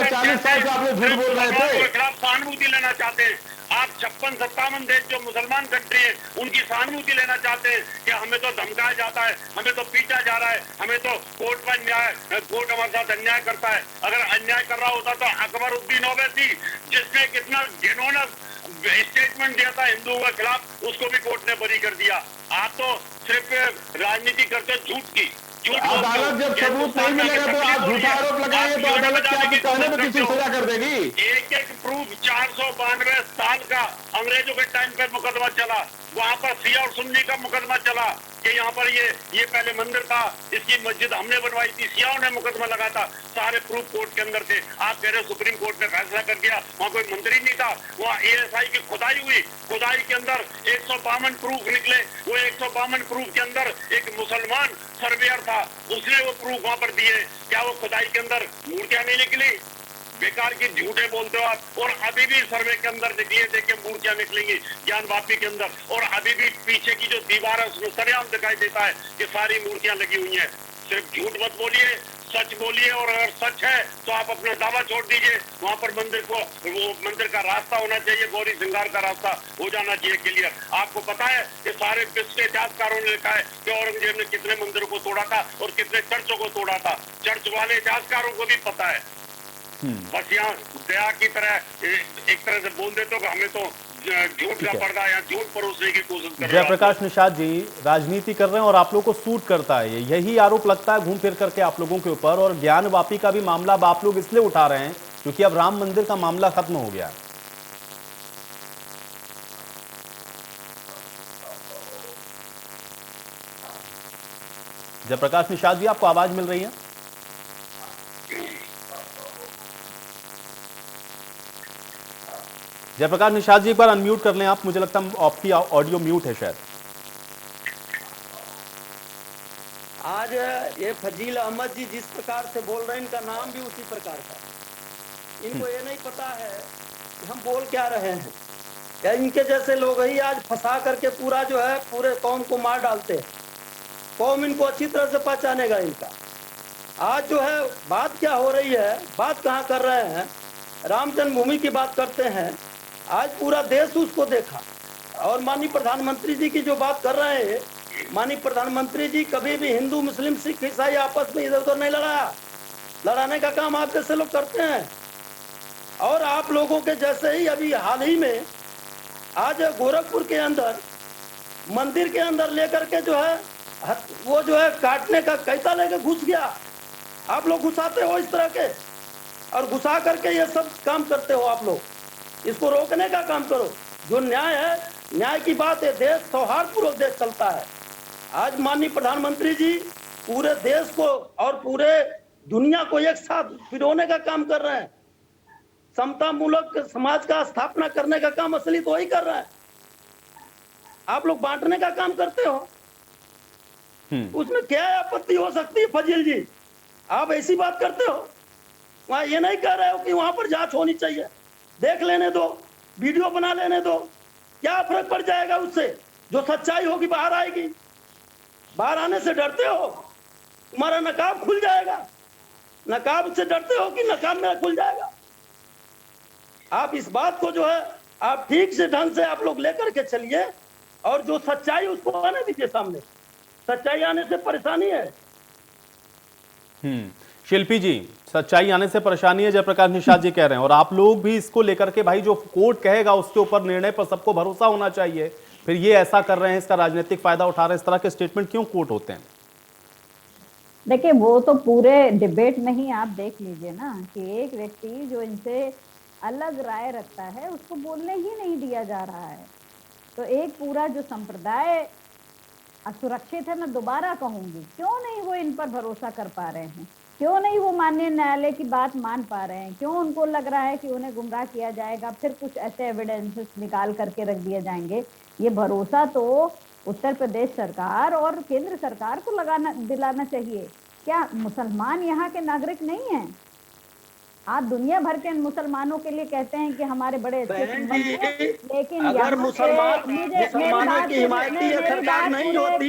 40 साल से आप लोग झूठ बोल रहे थे। खिलाफ सहानुभूति लेना चाहते हैं आप। 56-57 देश जो मुसलमान कंट्री है उनकी सहानुभूति लेना चाहते हैं कि हमें तो धमकाया जाता है, हमें तो पीटा जा रहा है, हमें तो कोर्ट पर कोर्ट हमारे साथ अन्याय करता है। अगर अन्याय कर रहा होता तो अकबरुद्दीन ओवैसी जिसने कितना घिनौना स्टेटमेंट दिया था हिंदुओं के खिलाफ, उसको भी कोर्ट ने बरी कर दिया। आप तो सिर्फ राजनीति करते झूठ की। अदालत जब सबूत नहीं मिलेगा तो आप झूठा आरोप लगाएंगे तो अदालत क्या आपके कहने पर किसी सजा कर देगी? एक एक प्रूफ 492 साल का अंग्रेजों के टाइम पे मुकदमा चला, वहाँ पर सिया और सुन्नी का मुकदमा चला कि यहाँ पर ये पहले मंदिर था, इसकी मस्जिद हमने बनवाई थी, सियाओं ने मुकदमा लगा था। सारे प्रूफ कोर्ट के अंदर थे। आप कह रहे हो सुप्रीम कोर्ट ने फैसला कर दिया, वहाँ कोई मंत्री नहीं था। वहाँ ASI की खुदाई हुई, खुदाई के अंदर 152 प्रूफ निकले। वो 152 प्रूफ के अंदर एक मुसलमान सर्वेयर था, उसने वो प्रूफ वहाँ पर दिए। क्या वो खुदाई के अंदर मूर्तियां नहीं निकली? बेकार की झूठे बोलते हो आप। और अभी भी सर्वे के अंदर देखिए, देखिए मूर्तियां निकलेंगी ज्ञान वापी के अंदर, और अभी भी पीछे की जो दीवार है उसमें सरेआम दिखाई देता है कि सारी मूर्तियां लगी हुई हैं। सिर्फ झूठ मत बोलिए, सच बोलिए। और अगर सच है तो आप अपना दावा छोड़ दीजिए। वहाँ पर मंदिर को, वो मंदिर का रास्ता होना चाहिए, गौरी श्रृंगार का रास्ता हो जाना चाहिए क्लियर। आपको पता है कि सारे विश्व के इतिहासकारों ने लिखा है कि औरंगजेब ने कितने मंदिरों को तोड़ा था और कितने चर्चों को तोड़ा था। चर्च वाले इतिहासकारों को भी पता है। बस यहाँ दया की तरह एक तरह से बोल देते हो कि हमें तो झूठ का पर्दा या झूठ परोसने की कोशिश कर रहे हैं। जयप्रकाश निषाद जी राजनीति कर रहे हैं और आप लोगों को सूट करता है, यही आरोप लगता है घूम फिर करके आप लोगों के ऊपर। और ज्ञान वापी का भी मामला अब आप लोग इसलिए उठा रहे हैं क्योंकि अब राम मंदिर का मामला खत्म हो गया। जयप्रकाश निषाद जी, आपको आवाज मिल रही है? जयप्रकाश निषाद जी एक बार अनम्यूट कर लें आप, मुझे लगता है आपकी ऑडियो म्यूट है शायद। आज ये फजील अहमद जी जिस प्रकार से बोल रहे हैं, इनका नाम भी उसी प्रकार का। इनको ये नहीं पता है कि हम बोल क्या रहे हैं। या इनके जैसे लोग ही आज फंसा करके पूरा जो है पूरे कौम को मार डालते हैं। कौम इनको अच्छी तरह से पहचानेगा इनका। आज जो है बात क्या हो रही है, बात कहाँ कर रहे हैं, राम जन्मभूमि की बात करते हैं। आज पूरा देश उसको देखा। और माननीय प्रधानमंत्री जी की जो बात कर रहे हैं, माननीय प्रधानमंत्री जी कभी भी हिंदू मुस्लिम सिख ईसाई आपस में इधर उधर नहीं लड़ाया। लड़ाने का काम आप जैसे लोग करते हैं। और आप लोगों के जैसे ही अभी हाल ही में आज गोरखपुर के अंदर मंदिर के अंदर लेकर के जो है वो जो है काटने का कैसा लेके घुस गया। आप लोग घुसाते हो इस तरह के, और घुसा करके ये सब काम करते हो आप लोग। इसको रोकने का काम करो। जो न्याय है, न्याय की बात है, देश सौहार्दपूर्वक देश चलता है। आज माननीय प्रधानमंत्री जी पूरे देश को और पूरे दुनिया को एक साथ पिरोने का काम कर रहे हैं। समता मूलक समाज का स्थापना करने का काम असली तो वही कर रहा है। आप लोग बांटने का काम करते हो। उसमें क्या आपत्ति हो सकती है फजील जी? आप ऐसी बात करते हो। वहां ये नहीं कह रहे हो कि वहां पर जांच होनी चाहिए। देख लेने दो, वीडियो बना लेने दो, क्या फर्क पड़ जाएगा उससे? जो सच्चाई होगी बाहर आएगी। बाहर आने से डरते हो? तुम्हारा नकाब खुल जाएगा। नकाब से डरते हो कि नकाब मेरा खुल जाएगा? आप इस बात को जो है आप ठीक से ढंग से आप लोग लेकर के चलिए, और जो सच्चाई उसको आने दीजिए सामने। सच्चाई आने से परेशानी है। शिल्पी जी, सच्चाई आने से परेशानी है, जयप्रकाश निषाद जी कह रहे हैं। और आप लोग भी इसको लेकर के भाई जो कोर्ट कहेगा उसके ऊपर निर्णय पर सबको भरोसा होना चाहिए। फिर ये ऐसा कर रहे हैं, इसका राजनीतिक फायदा उठा रहे हैं, इस तरह के स्टेटमेंट क्यों कोर्ट होते हैं? देखिए, वो तो पूरे डिबेट में ही आप देख लीजिए ना कि एक व्यक्ति जो इनसे अलग राय रखता है उसको बोलने ही नहीं दिया जा रहा है। तो एक पूरा जो संप्रदाय असुरक्षित है, मैं दोबारा कहूंगी, क्यों नहीं वो इन पर भरोसा कर पा रहे हैं, क्यों नहीं वो माननीय न्यायालय की बात मान पा रहे हैं, क्यों उनको लग रहा है कि उन्हें गुमराह किया जाएगा, फिर कुछ ऐसे एविडेंसेस निकाल करके रख दिए जाएंगे। ये भरोसा तो उत्तर प्रदेश सरकार और केंद्र सरकार को दिलाना चाहिए। क्या मुसलमान यहाँ के नागरिक नहीं हैं? आप दुनिया भर के मुसलमानों के लिए कहते हैं कि हमारे बड़े अच्छे संबंध हैं, लेकिन अगर मुसलमानों की हिमायती ये सरकार नहीं होती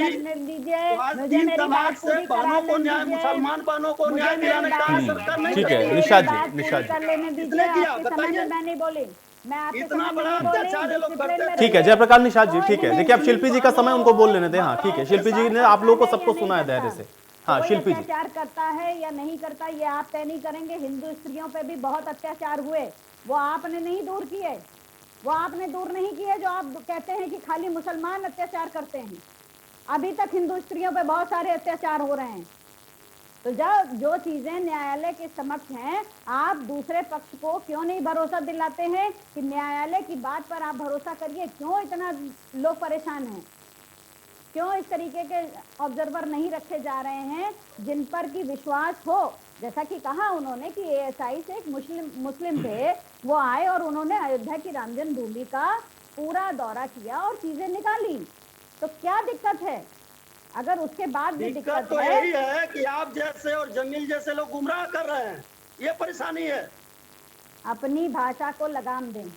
तो आज 3 तलाक से बहनों को न्याय, मुसलमान बहनों को न्याय दिलाने का सरकार नहीं ठीक है, निशाद जी, किसने किया बताइए? मैं नहीं बोली, मैं आपके इतना बड़ा अत्याचार ये लोग करते थे। ठीक है जयप्रकाश निषाद जी, ठीक है। देखिए अब शिल्पी जी का समय, उनको बोल लेने दें। हाँ ठीक है, शिल्पी जी ने आप लोगों को सबको सुना है धैर्य से। हाँ शिल्पी जी, अत्याचार करता है या नहीं करता ये आप तय नहीं करेंगे। हिंदू स्त्रियों पे भी बहुत अत्याचार हुए, वो आपने नहीं दूर किए, वो आपने दूर नहीं किए। जो आप कहते हैं कि खाली मुसलमान अत्याचार करते हैं, अभी तक हिंदू स्त्रियों पे बहुत सारे अत्याचार हो रहे हैं। तो जब जो चीजें न्यायालय के समक्ष हैं, आप दूसरे पक्ष को क्यों नहीं भरोसा दिलाते हैं कि न्यायालय की बात पर आप भरोसा करिए? क्यों इतना लोग परेशान हैं? क्यों इस तरीके के ऑब्जर्वर नहीं रखे जा रहे हैं जिन पर की विश्वास हो? जैसा कि कहा उन्होंने कि एएसआई से एक मुस्लिम थे, वो आए और उन्होंने अयोध्या की राम जन्मभूमि का पूरा दौरा किया और चीजें निकाली। तो क्या दिक्कत है? अगर उसके बाद भी दिक्कत तो यही है कि आप जैसे और जमील जैसे लोग गुमराह कर रहे हैं, ये परेशानी है। अपनी भाषा को लगाम दें,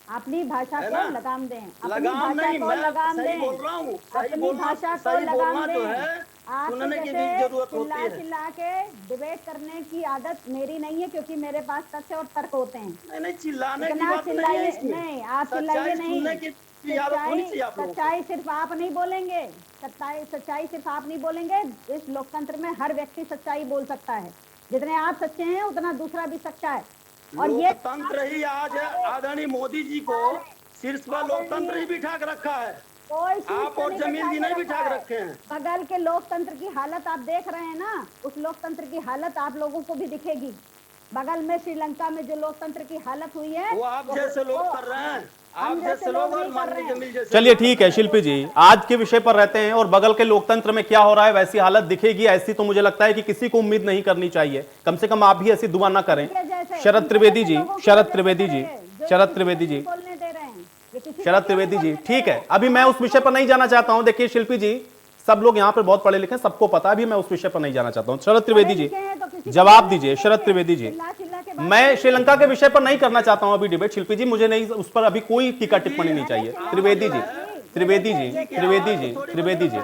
अपनी भाषा को लगाम दें, अपनी लगाम नहीं, भाषा को मैं लगाम सही दें, बोल रहा हूँ, अपनी भाषा को लगाम तो दें। है, आप सुनने की भी जैसे जरूरत होती है। चिल्ला के डिबेट करने की आदत मेरी नहीं है, क्योंकि मेरे पास तथ्य और तर्क होते हैं। नहीं चिल्लाने की बात नहीं है इसमें। नहीं, आप चिल्लाइए नहीं। सच्चाई सिर्फ आप नहीं बोलेंगे, सच्चाई सिर्फ आप नहीं बोलेंगे। इस लोकतंत्र में हर व्यक्ति सच्चाई बोल सकता है। जितने आप सच्चे हैं उतना दूसरा भी सच्चा है। और ये लोकतंत्र ही आज आदरणीय मोदी जी को शीर्ष पर लोकतंत्र ही बिठा कर रखा है। आप और जमील जी नहीं बिठा कर रखे हैं। बगल के लोकतंत्र की हालत आप देख रहे हैं ना, उस लोकतंत्र की हालत आप लोगों को भी दिखेगी। बगल में श्रीलंका में जो लोकतंत्र की हालत हुई है वो आप जैसे लोग कर रहे हैं, आप जैसे लोग और माननीय जमील जैसे। चलिए ठीक है शिल्पी जी, आज के विषय पर रहते हैं और बगल के लोकतंत्र में क्या हो रहा है वैसी हालत दिखेगी, ऐसी तो मुझे लगता है कि किसी को उम्मीद नहीं करनी चाहिए। कम से कम आप भी ऐसी दुआ ना करें। शरद त्रिवेदी जी, शरद त्रिवेदी जी, शरद त्रिवेदी जी, शरद त्रिवेदी जी, ठीक है, अभी मैं उस विषय पर नहीं जाना चाहता हूं। देखिए शिल्पी जी, सब लोग यहाँ पर बहुत पढ़े लिखे, सबको पता है, अभी मैं उस विषय पर नहीं जाना चाहता हूँ। शरद त्रिवेदी जी जवाब दीजिए। शरद त्रिवेदी जी, मैं श्रीलंका के विषय पर नहीं करना चाहता हूं अभी डिबेट। शिल्पी जी, मुझे नहीं, उस पर अभी कोई टीका टिप्पणी नहीं चाहिए। त्रिवेदी जी, त्रिवेदी जी, त्रिवेदी जी, त्रिवेदी जी,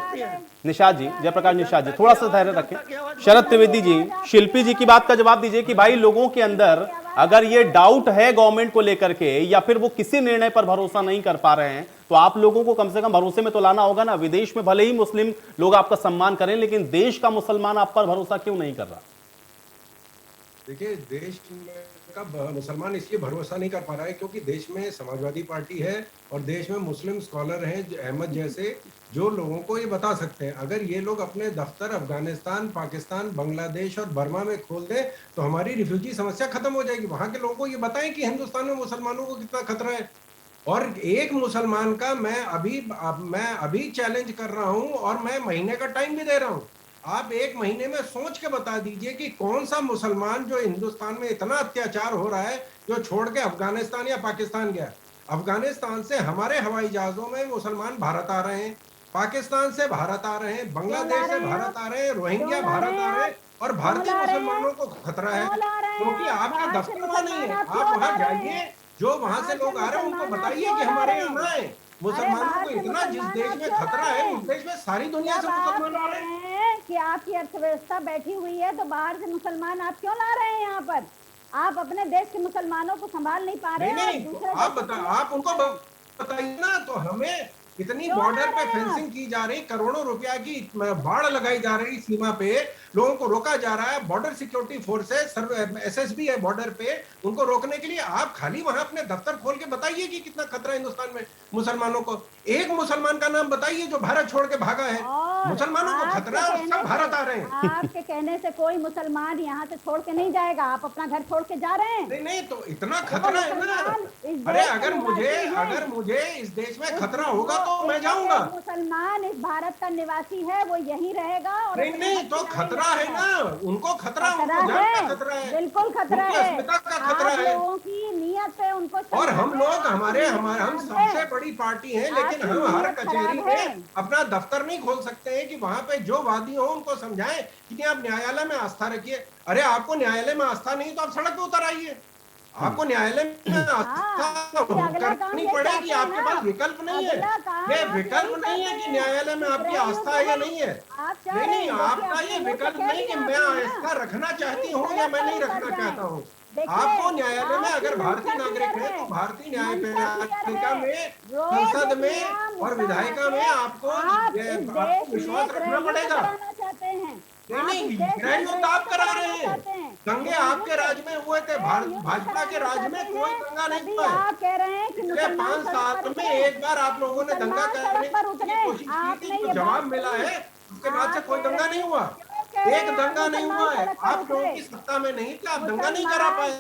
निषाद जी, जयप्रकाश निषाद जी, थोड़ा सा धैर्य रखें। शरद त्रिवेदी जी, शिल्पी जी की बात का जवाब दीजिए कि भाई लोगों के अंदर अगर ये डाउट है गवर्नमेंट को लेकर के, या फिर वो किसी निर्णय पर भरोसा नहीं कर पा रहे हैं, तो आप लोगों को कम से कम भरोसे में तो लाना होगा ना। विदेश में भले ही मुस्लिम लोग आपका सम्मान करें, लेकिन देश का मुसलमान आप पर भरोसा क्यों नहीं कर रहा? देखिए, देश का मुसलमान इसलिए भरोसा नहीं कर पा रहा है क्योंकि देश में समाजवादी पार्टी है और देश में मुस्लिम स्कॉलर हैं अहमद जैसे, जो लोगों को ये बता सकते हैं। अगर ये लोग अपने दफ्तर अफगानिस्तान, पाकिस्तान, बांग्लादेश और बर्मा में खोल दें तो हमारी रिफ्यूजी समस्या खत्म हो जाएगी। वहां के लोगों को ये बताएं कि हिंदुस्तान में मुसलमानों को कितना खतरा है। और एक मुसलमान का मैं अभी चैलेंज कर रहा हूं और मैं महीने का टाइम भी दे रहा हूं। आप एक महीने में सोच के बता दीजिए कि कौन सा मुसलमान जो हिंदुस्तान में इतना अत्याचार हो रहा है, जो छोड़ के अफगानिस्तान या पाकिस्तान गया। अफगानिस्तान से हमारे हवाई जहाजों में मुसलमान भारत आ रहे हैं, पाकिस्तान से भारत आ रहे हैं, बांग्लादेश से भारत आ रहे हैं, रोहिंग्या भारत आ रहे हैं, और भारतीय मुसलमानों को खतरा है क्योंकि आपका दफ्तर वहां नहीं है। आप वहां जाइए, जो वहां से लोग आ रहे हैं उनको बताइए कि हमारे यहाँ ना आए। मुसलमानों को इतना जिस देश में खतरा है उस देश में सारी दुनिया से मुसलमान आ रहे हैं। कि आपकी अर्थव्यवस्था बैठी हुई है तो बाहर से मुसलमान आप क्यों ला रहे हैं यहाँ पर? आप अपने देश के मुसलमानों को संभाल नहीं पा रहे हैं। आप उनको बताइए ना। तो हमें इतनी बॉर्डर पे फेंसिंग की जा रही, करोड़ों रुपया की बाढ़ लगाई जा रही, सीमा पे लोगों को रोका जा रहा है। बॉर्डर सिक्योरिटी फोर्सेस, एसएसबी है बॉर्डर पे, उनको रोकने के लिए आप खाली वहां अपने दफ्तर खोल के बताइए कि कितना खतरा है हिंदुस्तान में मुसलमानों को। एक मुसलमान का नाम बताइए जो भारत छोड़ के भागा है। मुसलमानों को खतरा है और सब भारत आ रहे हैं। आपके कहने से कोई मुसलमान यहाँ से छोड़ के नहीं जाएगा, आप अपना घर छोड़ के जा रहे हैं। नहीं तो इतना खतरा है ना। अरे अगर मुझे इस देश में खतरा होगा तो तो मैं जाऊंगा। मुसलमान इस भारत का निवासी है, वो यहीं रहेगा। और नहीं तो खतरा है ना, उनको खतरा, उनको जान का खतरा है, बिल्कुल खतरा उनकी है, अस्मिता का खतरा है। लोगों की नीयत पे उनको और हम लोग हम सबसे बड़ी पार्टी हैं, लेकिन हम हर कचहरी में अपना दफ्तर नहीं खोल सकते हैं कि वहां पे जो वादी हो उनको समझाएं कि आप न्यायालय में आस्था रखिए। अरे आपको न्यायालय में आस्था नहीं तो आप सड़क पे उतर आइए। आपको न्यायालय में आस्था करनी पड़ेगी, आपके पास विकल्प नहीं है। ये विकल्प नहीं है कि न्यायालय में आपकी आस्था है या नहीं है। नहीं, आपका ये विकल्प नहीं कि मैं आस्था रखना चाहती हूँ या मैं नहीं रखना चाहता हूँ। आपको न्यायालय में अगर भारतीय नागरिक है तो भारतीय न्यायपालिका में, संसद में और विधायिका में आपको विश्वास रखना पड़ेगा। नहीं, गृह युद्ध आप करा रहे हैं। दंगे आपके राज में हुए थे, भाजपा के राज में कोई दंगा नहीं हुआ है। पिछले 5 साल में एक बार आप लोगों ने दंगा करने की कोशिश की थी, तो जवाब मिला है। उसके बाद से कोई दंगा नहीं हुआ, एक दंगा नहीं हुआ है। आप लोगों की सत्ता में नहीं थे, आप दंगा नहीं करा पाए।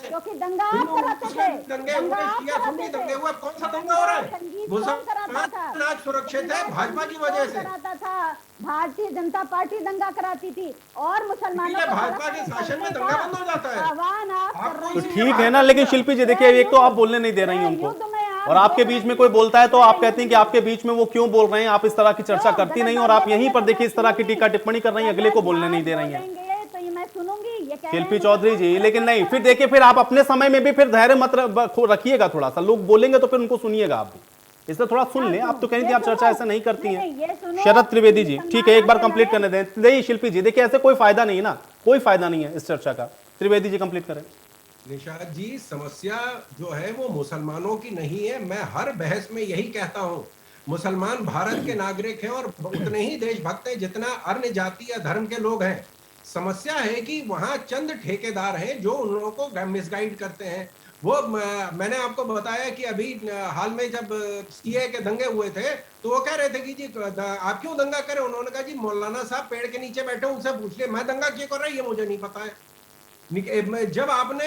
दंगे हुए, शिया सुन्नी दंगे हुए, कौन सा दंगा हो रहा है? मुसलमान आज सुरक्षित है भाजपा की वजह से। भारतीय जनता पार्टी दंगा कराती थी और मुसलमानों को भाजपा के शासन में दंगा बंद हो जाता है। तो ठीक है ना, लेकिन शिल्पी जी देखिए, एक तो आप बोलने नहीं दे रही हैं उनको, और आपके बीच में कोई बोलता है तो आप कहते हैं कि आपके बीच में वो क्यों बोल रहे हैं, आप इस तरह की चर्चा करती नहीं, और आप यहीं पर देखिए इस तरह की टीका टिप्पणी कर रही हैं, अगले को बोलने नहीं दे रही हैं शिल्पी चौधरी जी। लेकिन नहीं, फिर देखिए, फिर आप अपने समय में भी फिर धैर्य मत रखिएगा, थोड़ा सा लोग बोलेंगे तो फिर उनको सुनिएगा आप भी, इससे थोड़ा सुन लें। आप तो कहें कि आप चर्चा ऐसे नहीं करती हैं। शरद त्रिवेदी जी, ठीक है, एक बार कंप्लीट करने दें। नहीं शिल्पी जी, देखिए ऐसे कोई फायदा नहीं है ना, कोई फायदा नहीं है इस चर्चा का। त्रिवेदी जी कंप्लीट करें। निशाद जी, समस्या जो है वो मुसलमानों की नहीं है। मैं हर बहस में यही कहता हूँ, मुसलमान भारत के नागरिक हैं और उतने ही देशभक्त हैं जितना अन्य जाति या धर्म के लोग हैं। समस्या है कि वहाँ चंद ठेकेदार हैं जो उन लोगों को मिसगाइड करते हैं। वो मैंने आपको बताया कि अभी हाल में जब सीए के दंगे हुए थे तो वो कह रहे थे कि जी आप क्यों दंगा करें। उन्होंने कहा जी मौलाना साहब पेड़ के नीचे बैठे, उनसे पूछ ले, मैं दंगा क्यों कर रहा है ये मुझे नहीं पता है। जब आपने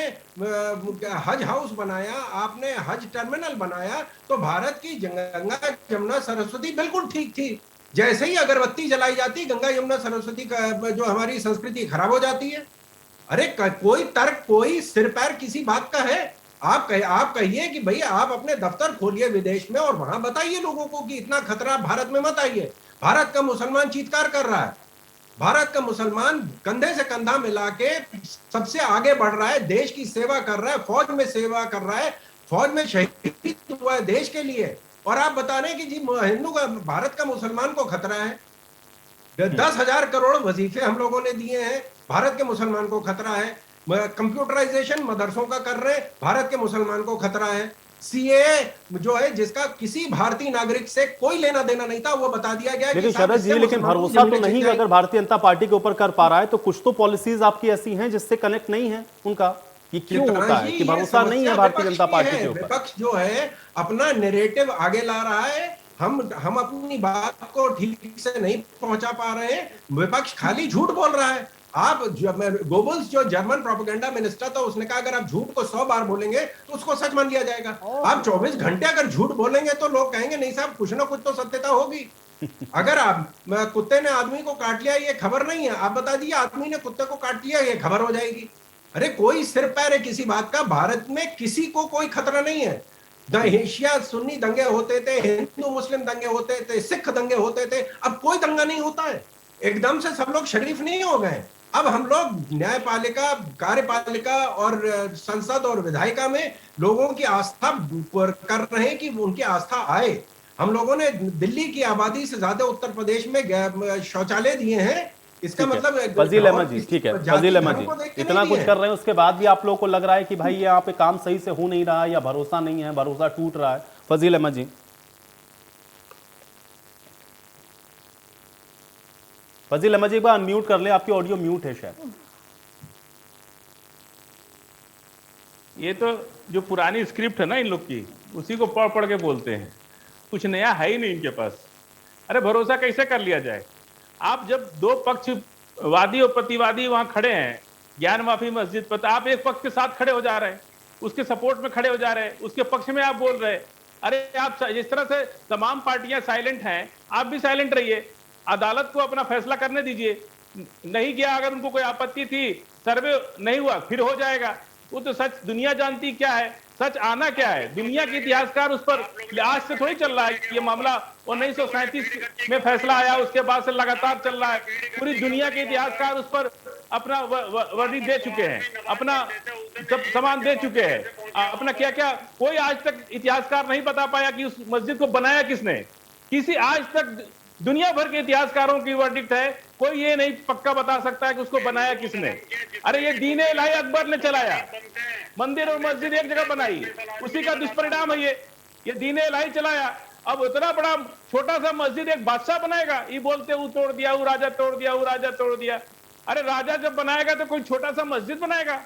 हज हाउस बनाया, आपने हज टर्मिनल बनाया, तो भारत की गंगा यमुना सरस्वती बिल्कुल ठीक थी। जैसे ही अगरबत्ती जलाई जाती, गंगा यमुना सरस्वती का जो हमारी संस्कृति खराब हो जाती है। अरे कोई तर्क, कोई सिर पैर किसी बात का है? आप कहिए कि भैया आप अपने दफ्तर खोलिए विदेश में और वहां बताइए लोगों को कि इतना खतरा भारत में मत आइए। भारत का मुसलमान चीत्कार कर रहा है, भारत का मुसलमान कंधे से कंधा मिला के सबसे आगे बढ़ रहा है, देश की सेवा कर रहा है, फौज में सेवा कर रहा है, फौज में शहीद हुआ है देश के लिए। और आप बता रहे हैं कि जी हिंदू का, भारत का मुसलमान को खतरा है। 10,000 करोड़ वजीफे हम लोगों ने दिए हैं, भारत के मुसलमान को खतरा है। कंप्यूटराइजेशन मदरसों का कर रहे हैं, भारत के मुसलमान को खतरा है। सीएए जो है जिसका किसी भारतीय नागरिक से कोई लेना देना नहीं था, वो बता दिया गया। लेकिन शरद जी, लेकिन भरोसा तो नहीं, अगर भारतीय जनता पार्टी के ऊपर कर पा रहा है तो कुछ तो पॉलिसीज आपकी ऐसी हैं जिससे कनेक्ट नहीं है उनका। ये क्यों होता है कि भरोसा नहीं है भारतीय जनता पार्टी के ऊपर? विपक्ष जो है अपना नैरेटिव आगे ला रहा है, हम अपनी बात को ठीक से नहीं पहुंचा पा रहे हैं। विपक्ष खाली झूठ बोल रहा है। आप गोबल्स जो जर्मन प्रोपेगेंडा मिनिस्टर था, उसने कहा अगर आप झूठ को 100 बार बोलेंगे तो उसको सच मान लिया जाएगा। आप 24 घंटे अगर झूठ बोलेंगे तो लोग कहेंगे नहीं साहब, कुछ ना कुछ तो सत्यता होगी। अगर आप कुत्ते ने आदमी को काट लिया ये खबर नहीं है, आप बता दीजिए आदमी ने कुत्ते को काट लिया ये खबर हो जाएगी। अरे कोई सिर पैर है किसी बात का? भारत में किसी को कोई खतरा नहीं है। शिया सुन्नी दंगे होते थे, हिंदू मुस्लिम दंगे होते थे, सिख दंगे होते थे, अब कोई दंगा नहीं होता है। एकदम से सब लोग शरीफ नहीं हो गए। अब हम लोग न्यायपालिका, कार्यपालिका और संसद और विधायिका में लोगों की आस्था कर रहे हैं कि उनकी आस्था आए। हम लोगों ने दिल्ली की आबादी से ज्यादा उत्तर प्रदेश में शौचालय दिए हैं। इसका मतलब फजील अहमद जी, ठीक है फजील अहमद जी, इतना कुछ कर रहे हैं, उसके बाद भी आप लोगों को लग रहा है कि भाई यहाँ पे काम सही से हो नहीं रहा है या भरोसा नहीं है, भरोसा टूट रहा है। फजील अहमद जी, फजील अहमद जी एक बार अनम्यूट कर ले, आपकी ऑडियो म्यूट है शायद। ये तो जो पुरानी स्क्रिप्ट है ना इन लोग की, उसी को पढ़ पढ़ के बोलते हैं, कुछ नया है ही नहीं इनके पास। अरे भरोसा कैसे कर लिया जाए? आप जब दो पक्ष वादी और प्रतिवादी वहां खड़े हैं ज्ञान वापी मस्जिद पर, आप एक पक्ष के साथ खड़े हो जा रहे हैं, उसके सपोर्ट में खड़े हो जा रहे हैं, उसके पक्ष में आप बोल रहे हैं। अरे आप जिस तरह से तमाम पार्टियां साइलेंट हैं, आप भी साइलेंट रहिए, अदालत को अपना फैसला करने दीजिए। नहीं किया, अगर उनको कोई आपत्ति थी, सर्वे नहीं हुआ, फिर हो जाएगा। वो तो सच दुनिया जानती क्या है, सच आना क्या है। दुनिया के इतिहासकार उस पर आज से थोड़ी चल रहा है। ये मामला 1937 में फैसला आया, उसके बाद से लगातार चल रहा है। पूरी दुनिया के इतिहासकार उस पर अपना वर्डिक्ट दे चुके हैं, अपना सब सामान दे चुके हैं। अपना क्या क्या कोई आज तक इतिहासकार नहीं बता पाया कि उस मस्जिद को बनाया किसने। किसी आज तक दुनिया भर के इतिहासकारों की वर्डिक्ट है, कोई ये नहीं पक्का बता सकता है कि उसको बनाया किसने। अरे ये दीन इलाही अकबर ने चलाया, मंदिर और मस्जिद एक जगह बनाई, उसी का दुष्परिणाम है ये दीन इलाही चलाया। अब उतना बड़ा छोटा सा मस्जिद एक बादशाह बनाएगा, ये बोलते वो तोड़ दिया, वो राजा तोड़ दिया, वो राजा तोड़ दिया। अरे राजा जब बनाएगा तो कोई छोटा सा मस्जिद बनाएगा।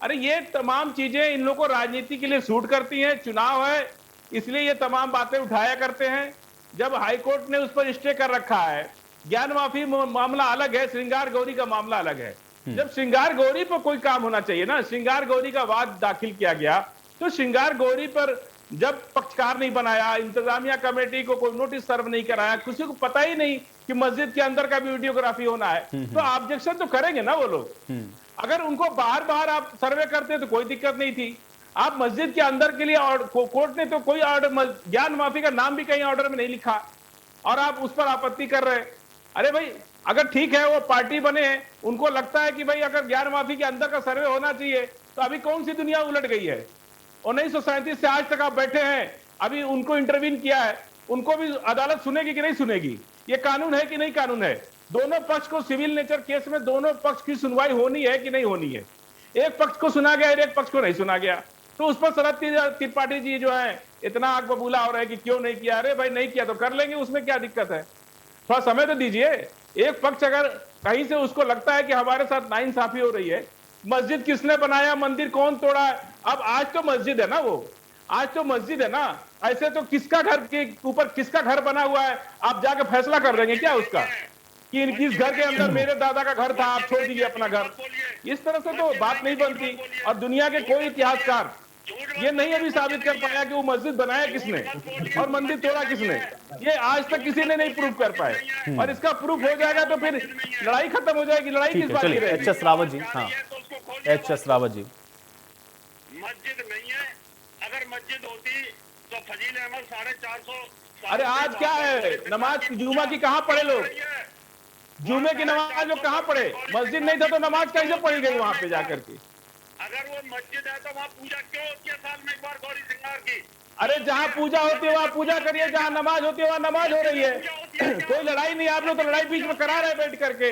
अरे ये तमाम चीजें इन लोगों को राजनीति के लिए सूट करती हैं, चुनाव है इसलिए ये तमाम बातें उठाया करते हैं। जब हाईकोर्ट ने उस पर स्टे कर रखा है, ज्ञान माफी मामला अलग है, श्रृंगार गौरी का मामला अलग है। जब श्रृंगार गौरी पर कोई काम होना चाहिए ना, श्रृंगार गौरी का वाद दाखिल किया गया, तो श्रृंगार गौरी पर जब पक्षकार नहीं बनाया, इंतजामिया कमेटी को कोई नोटिस सर्व नहीं कराया, किसी को पता ही नहीं कि मस्जिद के अंदर का भी वीडियोग्राफी होना है, तो ऑब्जेक्शन तो करेंगे ना वो लोग। अगर उनको बाहर बाहर आप सर्वे करते तो कोई दिक्कत नहीं थी। आप मस्जिद के अंदर के लिए कोर्ट ने तो कोई ऑर्डर, ज्ञान माफी का नाम भी कहीं ऑर्डर में नहीं लिखा, और आप उस पर आपत्ति कर रहे हैं। अरे भाई अगर ठीक है वो पार्टी बने हैं, उनको लगता है कि भाई अगर ज्ञान माफी के अंदर का सर्वे होना चाहिए, तो अभी कौन सी दुनिया उलट गई है। 1937 से आज तक आप बैठे हैं, अभी उनको इंटरवीन किया है, उनको भी अदालत सुनेगी कि नहीं सुनेगी। ये कानून है कि नहीं कानून है। दोनों पक्ष को सिविल नेचर केस में दोनों पक्ष की सुनवाई होनी है कि नहीं होनी है। एक पक्ष को सुना गया, एक पक्ष को नहीं सुना गया, तो उस पर शरद त्रिपाठी जी जो है इतना आग बबूला हो रहा है कि क्यों नहीं किया। अरे भाई नहीं किया तो कर लेंगे, उसमें क्या दिक्कत है, थोड़ा समय तो दीजिए। एक पक्ष अगर कहीं से उसको लगता है कि हमारे साथ नाइंसाफी हो रही है, मस्जिद किसने बनाया, मंदिर कौन तोड़ा है, अब आज तो मस्जिद है ना, वो आज तो मस्जिद है ना। ऐसे तो किसका घर के ऊपर किसका घर बना हुआ है, आप जाके फैसला कर देंगे क्या उसका कि इस घर के अंदर मेरे दादा का घर था, आप छोड़ दीजिए अपना घर। इस तरह से तो बात नहीं बनती। और दुनिया के कोई इतिहासकार ये नहीं अभी साबित कर पाया कि वो मस्जिद बनाया किसने और मंदिर तोड़ा किसने। ये आज तक किसी ने नहीं प्रूव कर पाए, और इसका प्रूफ हो जाएगा तो फिर लड़ाई खत्म हो जाएगी। लड़ाई किस बात की रहेगी। एच.एस. रावत जी, हाँ एच.एस. रावत जी, मस्जिद नहीं है, अगर मस्जिद होती तो फजील अहमद 450। अरे आज क्या है, नमाज जुमा की कहाँ पढ़े लोग, जुमे की नमाज लोग कहाँ पढ़े। मस्जिद नहीं था तो नमाज कैसे पढ़ी गई वहां पे जाकर के। अगर वो मस्जिद है तो वहाँ पूजा क्यों होती है साल में एक बार गौरी श्रृंगार की। अरे जहाँ पूजा होती है वहाँ पूजा करिए, जहाँ नमाज होती है वहाँ नमाज हो रही है। कोई लड़ाई नहीं, आप लोग तो लड़ाई बीच में करा रहे बैठ करके।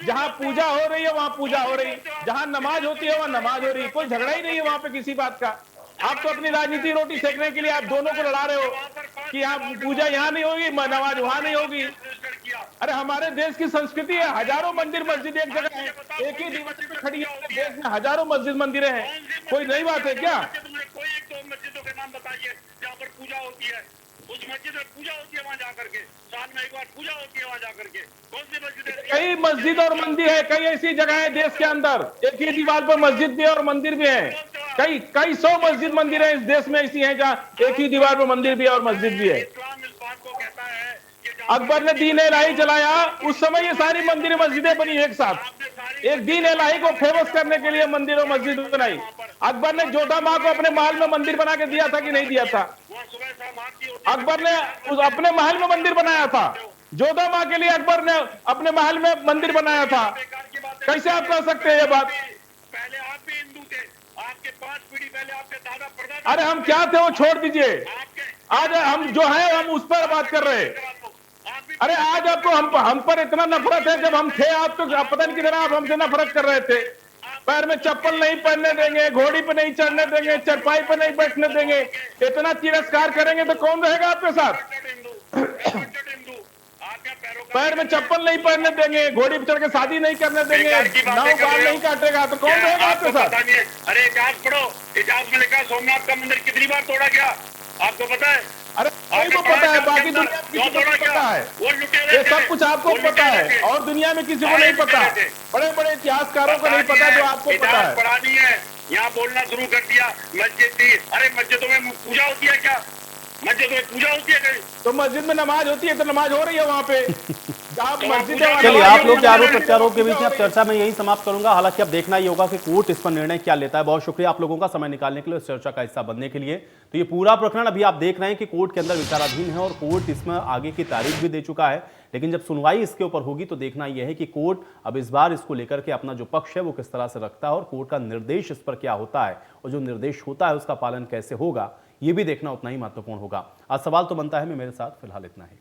जहाँ पूजा हो रही है वहाँ पूजा हो रही, जहाँ नमाज होती है वहाँ नमाज हो रही, कोई झगड़ा ही नहीं है वहाँ पे किसी बात का। आप तो अपनी राजनीति रोटी सेकने के लिए आप दोनों को लड़ा रहे हो कि यहाँ पूजा यहाँ नहीं होगी, नमाज वहाँ नहीं होगी। अरे हमारे देश की संस्कृति है, हजारों मंदिर मस्जिद एक जगह है, एक ही दीवार पे खड़ी है। देश में हजारों मस्जिद मंदिरें हैं, कोई नई बात है क्या। कोई एक दो मस्जिदों के नाम बताइए जहाँ पर पूजा होती है, उस मस्जिद में पूजा होती है वहाँ जाकर के, साल में एक बार पूजा होती है वहाँ जाकर के। कौन सी मस्जिद है। कई मस्जिद और मंदिर है, कई ऐसी जगह है देश के अंदर, एक ही दीवार पर मस्जिद भी है और मंदिर भी है। कई 100 मस्जिद मंदिर है इस देश में ऐसी हैं जहाँ एक ही दीवार पर मंदिर भी है और मस्जिद भी है। इस्लाम इस बात को कहता है कि अकबर ने दीन इलाही चलाया, उस समय ये सारी मंदिर मस्जिदें बनी एक साथ। एक दीन इलाही को फेमस करने के लिए मंदिर और मस्जिद बनाई। अकबर ने जोधा माँ को अपने महल में मंदिर बना के दिया था कि नहीं दिया था। अकबर ने अपने महल में मंदिर बनाया था, जोधा माँ के लिए अकबर ने अपने महल में मंदिर बनाया था। कैसे आप कह सकते हैं ये बात। पहले आप भी हिंदू थे, आपके 5 पीढ़ी पहले आपके दादा परदादा। अरे हम क्या थे वो छोड़ दीजिए, आज हम जो है हम उस पर बात कर रहे हैं। अरे आज आपको हम पर इतना नफरत है, जब हम थे आप तो पता नहीं कितना आप हमसे नफरत कर रहे थे। पैर में चप्पल नहीं पहनने देंगे, घोड़ी पे नहीं चढ़ने देंगे, चरपाई पे नहीं बैठने देंगे, इतना तिरस्कार करेंगे तो कौन रहेगा आपके साथ। पैर में चप्पल नहीं पहनने देंगे, घोड़ी पे चढ़ के शादी नहीं करने देंगे, नाव बाल नहीं काटेगा तो कौन रहेगा आपके साथ। अरे इतिहास पढ़ो, इतिहास में लिखा सोमनाथ का मंदिर कितनी बार तोड़ा गया आपको पता है। अरे आपको पता है, बाकी दुनिया में किसी को पता है, ये सब कुछ आपको पता है और दुनिया में किसी को नहीं पता। बड़े बड़े इतिहासकारों को नहीं पता जो आपको पता है। पढ़ानी है, यहाँ बोलना शुरू कर दिया मस्जिद थी। अरे मस्जिदों में पूजा होती है क्या। मस्जिद में पूजा होती है कहीं? तो मस्जिद में नमाज होती है, तो नमाज हो रही है वहाँ पे। आप मस्जिद में चलिए, नमाज आप लोग के आरोप प्रत्यारोप के बीच हो में अब रही है। चर्चा में यही समाप्त करूंगा। हालांकि अब देखना ही होगा कि कोर्ट इस पर निर्णय क्या लेता है। बहुत शुक्रिया आप लोगों का समय निकालने के लिए, इस चर्चा का हिस्सा बनने के लिए। तो ये पूरा प्रकरण अभी आप देख रहे हैं कि कोर्ट के अंदर विचाराधीन है और कोर्ट इसमें आगे की तारीख भी दे चुका है। लेकिन जब सुनवाई इसके ऊपर होगी तो देखना यह है कि कोर्ट अब इस बार इसको लेकर के अपना जो पक्ष है वो किस तरह से रखता है और कोर्ट का निर्देश इस पर क्या होता है और जो निर्देश होता है उसका पालन कैसे होगा, ये भी देखना उतना ही महत्वपूर्ण होगा। आज सवाल तो बनता है, मैं मेरे साथ फिलहाल इतना ही।